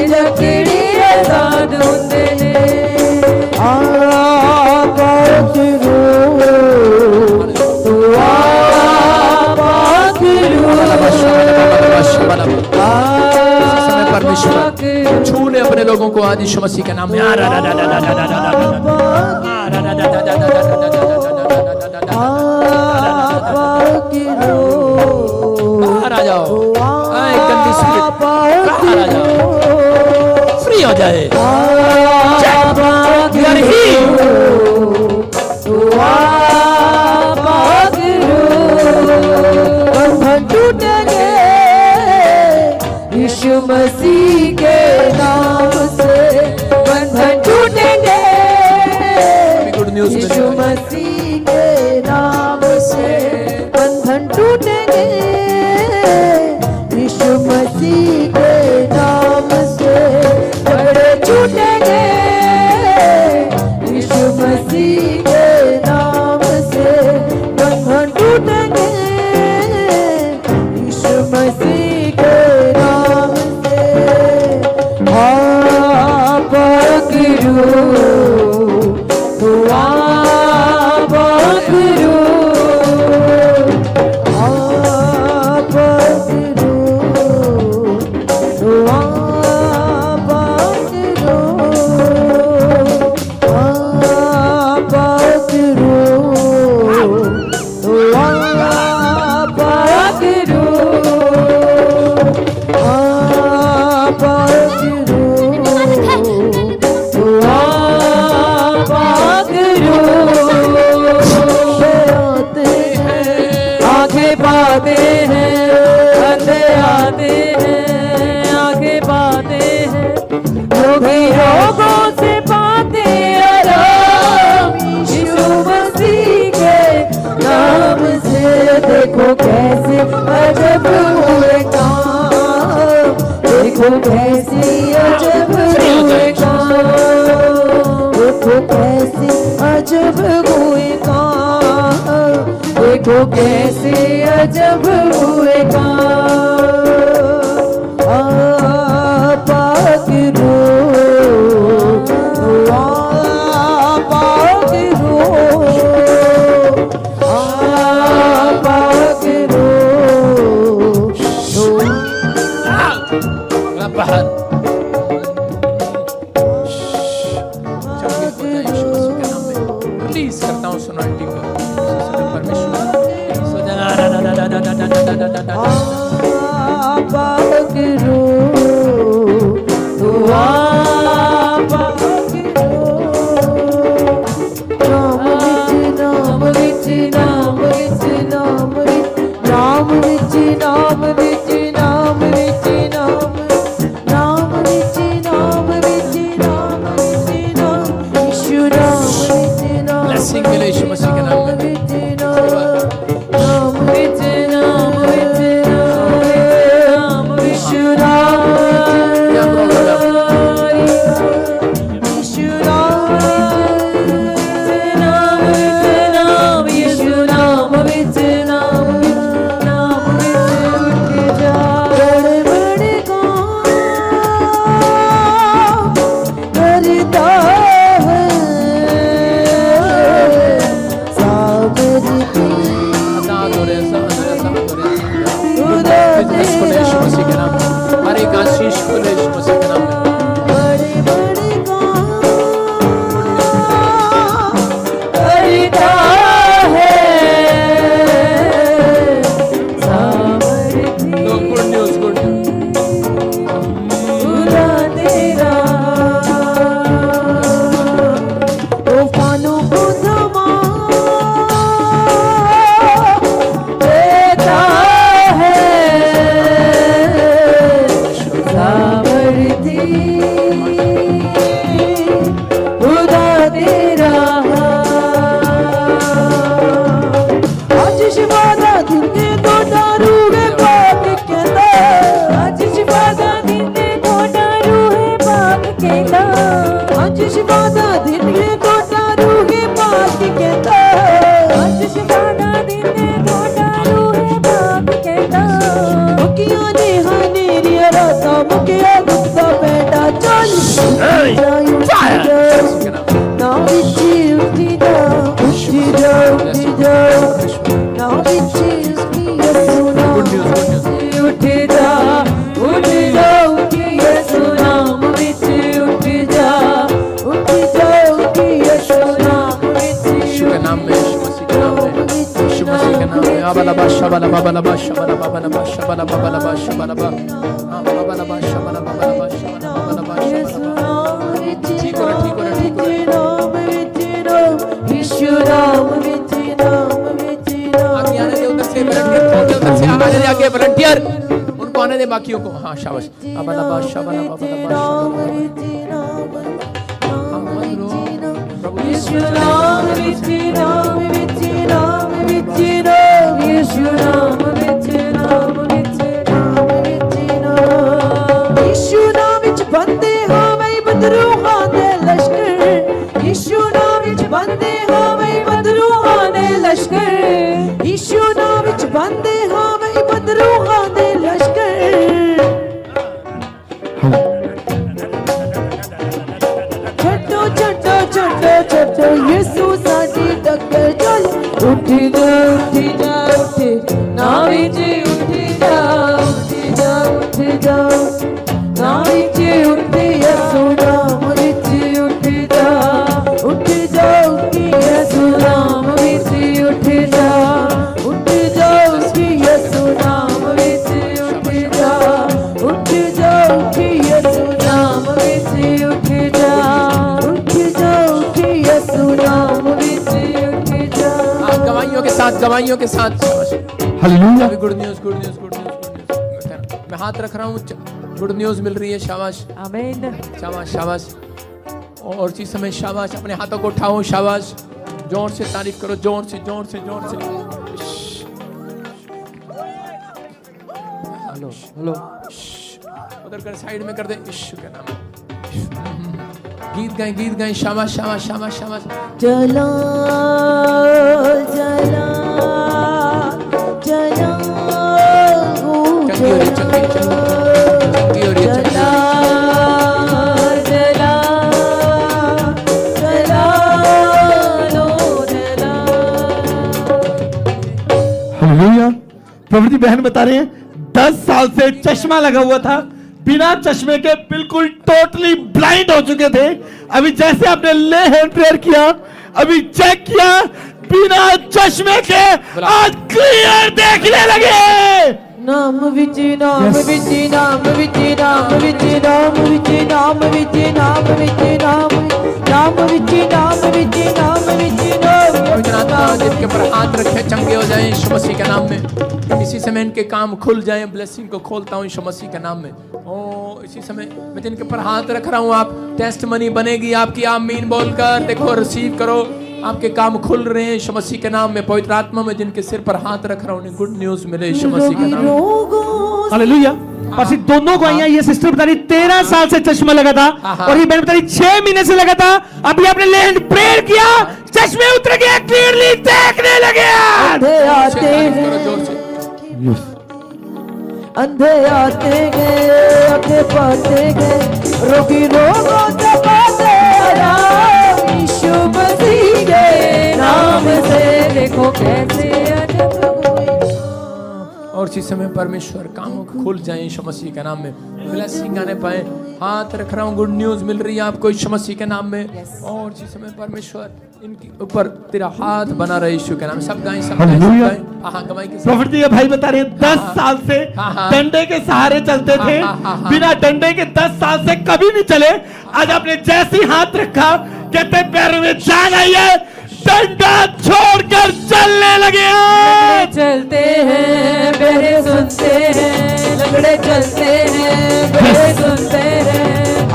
Speaker 3: जकड़े आजाद होते ने। आबाद रूह, तू आबाद रूह,
Speaker 2: परमेश्वर छू ले अपने लोगों को आज यीशु मसीह के नाम में। बाहर आ जाओ, गंदी स्पिरिट बाहर आ जाओ, फ्री हो जाए।
Speaker 3: टूटेंगे यीशु मसीह के नाम से, बंधन टूटेंगे यीशु मसीह के नाम से, बंधन टूटेंगे यीशु मसीह के नाम से, बड़े छूटेंगे यीशु मसीह देखो कैसे अजब हुए काम, देखो कैसे अजब हुए काम, देखो कैसे अजब हुए काम। पाक रो पाक रो पाक रो
Speaker 2: बाहर रिलीज करता हूँ सोनालिटी को परमेश्वर
Speaker 3: पाक रो नाम विच नाम विच नाम विच नाम विच नाम विच नाम विच नाम नाम विच नाम विच नाम विच नाम यीशु नाम विच नाम
Speaker 2: ब्लेसिंग मिले यीशु मसीह के नाम में।
Speaker 3: नाम विच नाम विच नाम यीशु नाम
Speaker 2: क्या प्रॉब्लम है?
Speaker 3: यीशु नाम यीशु नाम विच नाम विच जा बड़े बड़े काम करता है साबरी
Speaker 2: आजाद हो रहे
Speaker 3: खुदा
Speaker 2: बिजनेस को ले यीशु मसीह के नाम में। हर एक आशीष को ले यीशु मसीह के नाम में।
Speaker 3: बड़े बड़े काम करता है Sabri
Speaker 2: good news good news.
Speaker 3: खुदा तेरा तूफानों को थमा देता है सामर्थी खुदा तेरा। आज शिवा दा दिन दे गोटा रूहे पाक कहता, आज शिवा दा दिन दे गोटा रूहे पाक कहता, आज शिवा दा दिन दे गोटा रूहे पाक कहता, आज शिवा दा दिन दे गोटा रूहे पाक कहता। मुकिया ने हनेरी राता मुकिया गुप्ता बेटा चल
Speaker 2: के नाम में।
Speaker 3: ना बिची उठी जा उठी जा उठी जा ना बिची उसकी सुना
Speaker 2: गुड न्यूज़ गुड न्यूज़।
Speaker 3: उठी जा उठी जा उठी सुना बिची उठी जा उठी जा उठी सुना
Speaker 2: यीशु के नाम में यीशु मसीह के नाम में यीशु मसीह के नाम में। आबला बाशा बला बाबला बाशा बला बाबला बाशा बला बाबला बाशा बला बा बाबला बाशा बला बाबला बाशा बला बाबला बाशा बला बा। ठीक हो रहा ठीक हो रहा ठीक हो रहा।
Speaker 3: यीशु नाम विच नाम विच
Speaker 2: आगे आने दे उधर से वॉलंटियर खोल दे उधर से आने दे आगे वॉलंटियर उनको आने दे बाकियों को। हाँ शाबाश। आबला बाशा बला बाबला बाशा
Speaker 3: यीशु नाम विच नाम विच नाम विच नाम यीशु नाम विच नाम विच नाम विच नाम यीशु नाम विच बंदे हाँ मैं बदरू हाँ दे लश्कर यीशु नाम विच बंदे हाँ मैं बदरू हाँ दे लश्कर यीशु नाम विच बंदे हाँ मैं बदरू हाँ दे लश्कर। छटो छटो छटो छटो यीशु साडी टक्कर चल उठी जा उठी ना विच उठी जा उठी जा उठी जा ना विच उठी यीशु नाम विच उठी जा उठी जा उठी यीशु नाम विच उठी जा उठी जा उठी यीशु नाम विच उठी जा उठी जा उठी यीशु नाम विच उठी जा उठी जा उठी यीशु नाम विच उठी जा।
Speaker 2: गवाहियों के साथ गवाहियों के साथ
Speaker 5: hallelujah.
Speaker 2: Good news good news good news good news. मैं हाथ रख रहा हूँ गुड न्यूज़ मिल रही है। शाबाश
Speaker 3: आमीन
Speaker 2: शाबाश शाबाश। और इसी समय शाबाश अपने हाथों को उठाओ शाबाश। जोर से तारीफ करो जोर से जोर से जोर से।
Speaker 5: हेलो हेलो
Speaker 2: उधर कर साइड में कर दे, यीशु के नाम में। गीत गाएं, शाबाश शाबाश शाबाश शाबाश।
Speaker 3: चला चला चला
Speaker 2: चंगी हो रही, चंगी हो रही है, चंगी।
Speaker 5: हालेलुया। प्रभु जी बहन बता रहे हैं 10 साल से चश्मा लगा हुआ था, बिना चश्मे के बिल्कुल टोटली ब्लाइंड हो चुके थे। अभी जैसे आपने ले हैंड प्रेयर किया, अभी चेक किया, बिना चश्मे के आज क्लियर देखने लगे।
Speaker 3: नाम विच नाम विच नाम विच नाम विच नाम विच नाम विच नाम विच नाम विच नाम विच नाम विच नाम
Speaker 2: जिनके ऊपर हाथ रखे चंगे हो जाएं यीशु मसीह के नाम में। इसी समय इनके काम खुल जाएं, ब्लेसिंग को खोलता हूं यीशु मसीह के नाम में। ओ इसी समय मैं जिनके ऊपर हाथ रख रहा हूं, आप टेस्टमनी बनेगी आपकी, आमीन बोलकर देखो, रिसीव करो, आपके काम खुल रहे हैं यीशु मसीह के नाम में। पवित्र आत्मा में जिनके सिर पर हाथ रख रहा हूं, उन्हें गुड न्यूज मिले यीशु मसीह के नाम में।
Speaker 5: हालेलुया। और सिर्फ दोनों गवाहियां, ये सिस्टर बता रही 13 साल से चश्मा लगा था, और ये बहन बता रही 6 महीने से लगा था। अभी आपने ले हैंड प्रेयर किया, चश्मे उतर गए, क्लियरली देखने लगे।
Speaker 3: अंधे आते
Speaker 2: जोर से
Speaker 3: अंधे आते गए, अंधे पाते गए, रोगी रोगों से पाते आराम यीशु मसीह के नाम से। देखो कैसे अजब हुए।
Speaker 2: और इसी समय परमेश्वर कामों को खुल जाए यीशु मसीह के नाम में, ब्लेसिंग आने पाए। हाथ रख रहा हूँ, गुड न्यूज मिल रही है आपको यीशु मसीह के नाम में। और इसी समय परमेश्वर इनके ऊपर तेरा हाथ बना रहे यीशु के नाम में। सब गाएं, सब गाएं, सब गाएं। हाँ गवाही के साथ।
Speaker 5: प्रॉफिट जी, ये भाई बता रहे हैं 10 साल से डंडे के सहारे चलते थे, बिना डंडे के 10 साल से कभी नहीं चले। आज आपने जैसे ही हाथ रखा, कहते पैरों में जान आई है, डंडा छोड़कर चलने लगे।
Speaker 3: चलते हैं बहरे सुनते हैं, लंगड़े चलते हैं बहरे सुनते हैं।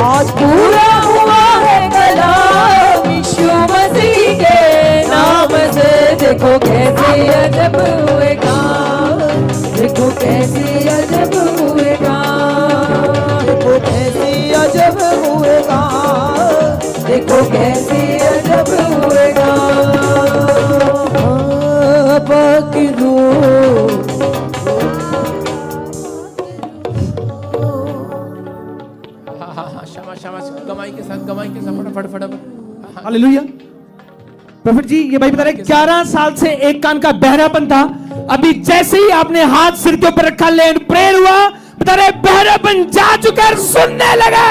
Speaker 3: आज पूरा हुआ है कलाम यीशु मसीह के नाम से। देखो कैसे अजब हुए काम, देखो कैसे अजब हुए काम, देखो कैसे अजब हुए काम, देखो कैसे अजब हुए काम। बाकी
Speaker 2: शाबाश, गवाही के साथ फटाफट फटाफट।
Speaker 5: हालेलुया। प्रॉफिट जी, ये भाई बता रहे 11 साल से एक कान का बहरापन था, अभी जैसे ही आपने हाथ सिर के ऊपर रखा, लेन प्रेयर हुआ, बता रहे बहरापन जा चुका, सुनने लगा।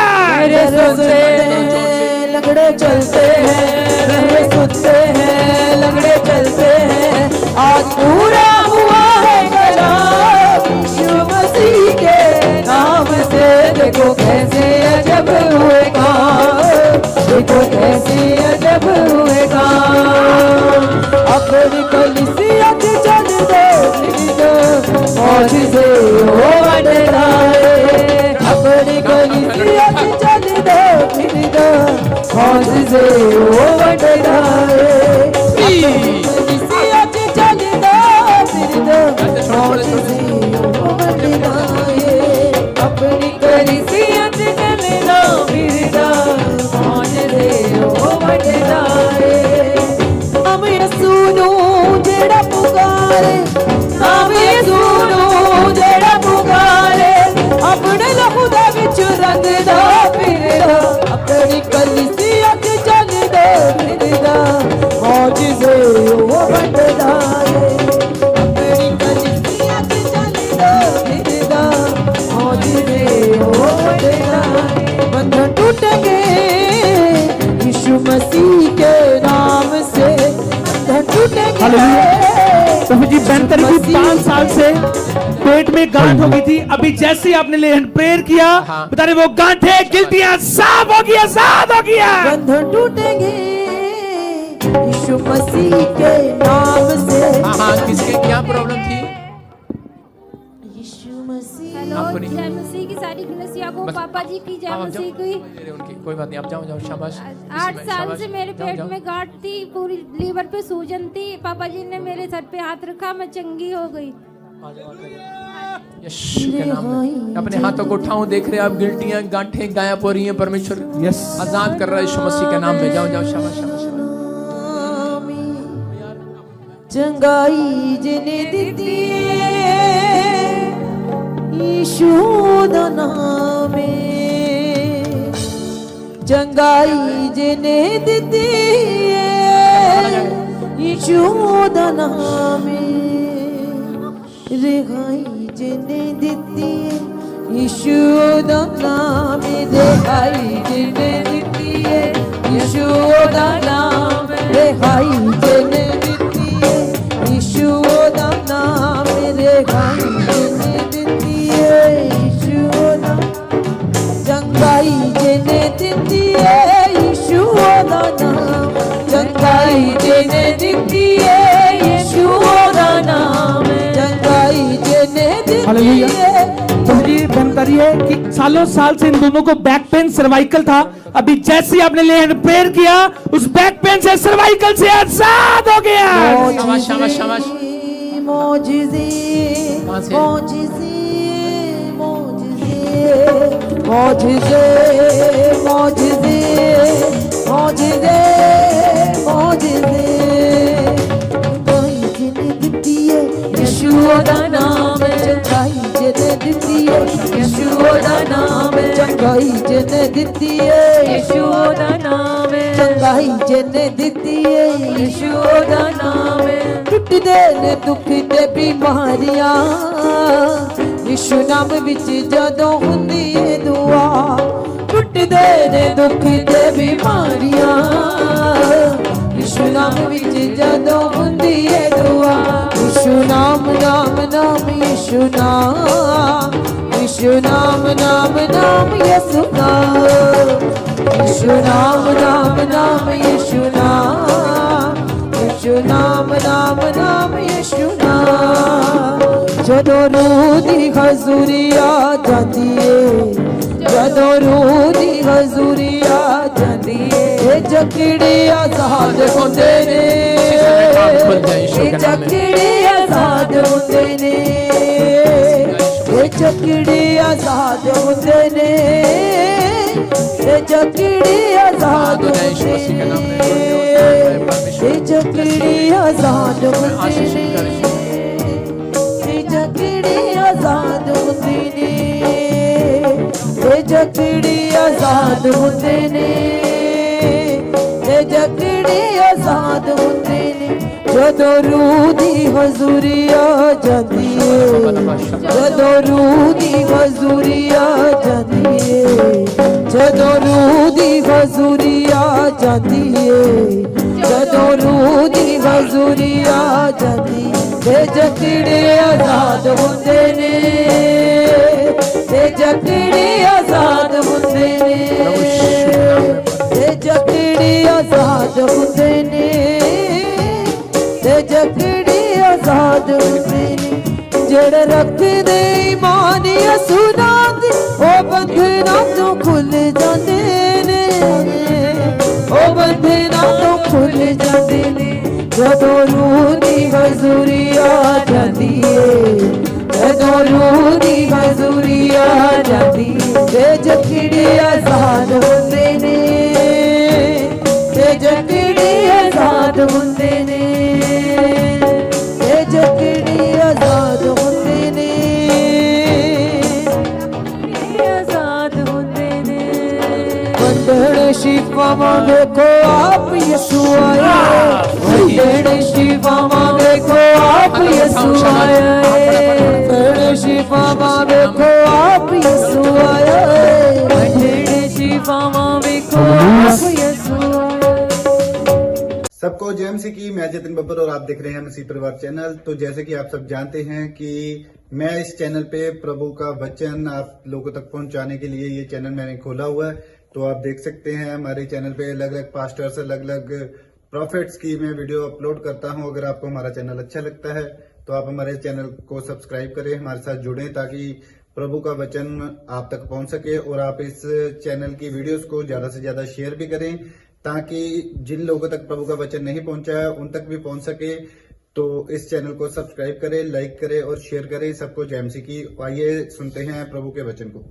Speaker 3: लंगड़े चलते हैं, बहरे सुनते हैं, लंगड़े चलते हैं। आज पूरा हुआ है कलाम यीशु मसीह के नाम से। देखो कैसे अजब हुए काम, देखो कैसे अजब हुए काम। अपनी कलीसिया के चल दो मौज से हो बदलाए, अपनी कलीसिया के चल दो मौज से हो बदलाए, कलीसिया के चल दो मौज से हो बदलाए, अपनी कलीसिया के चल दो मौज से हो बदलाए। हम सुनो जेड़ा पुकारे, हम सुनो जेड़ा पुकारे, अपने लहू दे विच रंग दा फिरदा, अपनी कलीसिया ते चल दे फिरदा, मौजज़े वो बंददा है। अपनी कलीसिया ते चल दे फिरदा, मौजज़े वो बंददा है। बंधन टूटेंगे यीशु मसीह के नाम से, बंधन टूटेंगे।
Speaker 5: तो जी बेहतर की 5 साल से पेट में गांठ हो गई थी, अभी जैसे ही आपने ले हैंड प्रेयर किया, बता रहे वो गांठें गिल्टियां साफ हो गया, साफ हो गया।
Speaker 3: बंधन टूटेंगे यीशु मसीह के नाम से।
Speaker 2: हाँ किसके क्या प्रॉब्लम थी?
Speaker 3: यीशु मसीह।
Speaker 2: आपको नहीं?
Speaker 6: जय मसीह की सारी कलीसिया को,
Speaker 2: बस-
Speaker 6: पापा जी की जय
Speaker 2: आप
Speaker 6: मसीह
Speaker 2: जाओ,
Speaker 6: की।
Speaker 2: उनकी कोई बात नहीं, आप जाओ शाबाश।
Speaker 6: 8 साल से मेरे
Speaker 2: जाओ,
Speaker 6: पेट
Speaker 2: जाओ।
Speaker 6: में गांठ थी, पूरी लीवर पे सूजन थी। पापा जी ने मेरे सर पे हाथ रखा, मैं चंगी हो गई।
Speaker 2: आ जाओ, आ जाओ। यीशु के नाम में अपने हाथों को उठाऊं। देख रहे हैं आप गिल्टियां गांठें गायब हो रही हैं। परमेश्वर
Speaker 5: यस
Speaker 2: आजाद कर रहा है यीशु मसीह के नाम में। जाओ जाओ शाबाश शाबाश शाबाश।
Speaker 3: चंगाई जिने दिती यीशु दा नाम है। चंगाई जिने दिती यीशु दा नाम है। रिहाई जिने दिती यीशु दा नाम है। रिहाई जिने दिती यीशु दा नाम है। रिहाई जिने यीशु दा नाम रिहाई जिने दिती यीशु दा। चंगाई जिने दिती यीशु दा नाम। चंगाई जिने दिती यीशु दा नाम। चंगाई जिने दिती
Speaker 5: तो ये जानकारी है कि सालों साल से इन दोनों को बैक पेन सर्वाइकल था। अभी जैसे ही आपने ले हैंड प्रेयर किया उस बैक पेन से सर्वाइकल से आजाद हो गया।
Speaker 2: शाबाश शाबाश शाबाश।
Speaker 3: मौजिज़े मौजिज़े मौजिज़े मौजिज़े मौजिज़े मौजिज़े मौजिज़े। चंगाई जिने दिती यीशु दा नाम। चंगाई जिने दिती यीशु दा नाम। चंगाई जिने दिती यीशु दा नाम। चंगाई जिने दिती यीशु दा नाम। टुटदे ने दुख ते बीमारियां यीशु नाम विच जदों हुंदी है दुआ। टुटदे ने दुख ते बीमारियां यीशु नाम विच जदों हुंदी है दुआ। यीशु नाम नाम नाम यीशु नाम। यीशु नाम नाम नाम यीशु नाम। यीशु नाम नाम नाम यीशु नाम। यीशु नाम नाम नाम यीशु नाम। जदों रूह दी हजूरी आ जाती है। जदों रूह दी हजूरी आ जाती है। जकड़ी आजाद होंदे ने। जकड़ी आजाद होंदे ने। जकड़ी आजाद होंदे ने। जकड़ी आजाद होंदे ने। जकड़ी आजाद होंदे ने। जकड़ी आजाद होंदे ने। जकड़ी आजाद होंदे ने। जकड़ी आजाद होंदे ने। जदों रूह दी हजूरी आ जाती है। जदों रूह दी हजूरी आ जाती है। जदों रूह दी हजूरी आ जाती है। जदों रूह दी हजूरी आ जाती है। जकड़े आजाद होंदे ने। जकड़े आजाद होंदे ने। जकड़े आजाद होंदे ने। जकड़े आजाद होंदे ने। जेड़े रखदे ईमान यसुना दे ओ बंधनां तो खुल जांदे ने। ओ बंधनां तो खुल जांदे ने। जदों रूह दी हजूरी आ जाती है। जदों रूह दी हजूरी आ जाती है। जकड़े आजाद होंदे ने। जकड़े आजाद होंदे ने। जकड़े आजाद होंदे ने। आजाद होंदे ने। बंधन शिफावां देखो आप यीशु आया। बंधन शिफावां देखो आप यीशु आया। बंधन शिफावां देखो आप यीशु आया। बंधन शिफावां देखो आप यीशु आया।
Speaker 1: सबको जेएमसी की मैं जतिन बब्बर और आप देख रहे हैं मसीह परिवार चैनल। तो जैसे कि आप सब जानते हैं कि मैं इस चैनल पे प्रभु का वचन आप लोगों तक पहुंचाने के लिए ये चैनल मैंने खोला हुआ है। तो आप देख सकते हैं हमारे चैनल पे अलग अलग पास्टर्स, अलग अलग प्रॉफिट्स की मैं वीडियो अपलोड करता हूं। अगर आपको हमारा चैनल अच्छा लगता है तो आप हमारे चैनल को सब्सक्राइब करें, हमारे साथ जुड़ें ताकि प्रभु का वचन आप तक पहुंच सके। और आप इस चैनल की वीडियोस को ज्यादा से ज्यादा शेयर भी करें ताकि जिन लोगों तक प्रभु का वचन नहीं पहुंचा है उन तक भी पहुंच सके। तो इस चैनल को सब्सक्राइब करें, लाइक करें और शेयर करें सबको जय मसीह की। आइए सुनते हैं प्रभु के वचन को।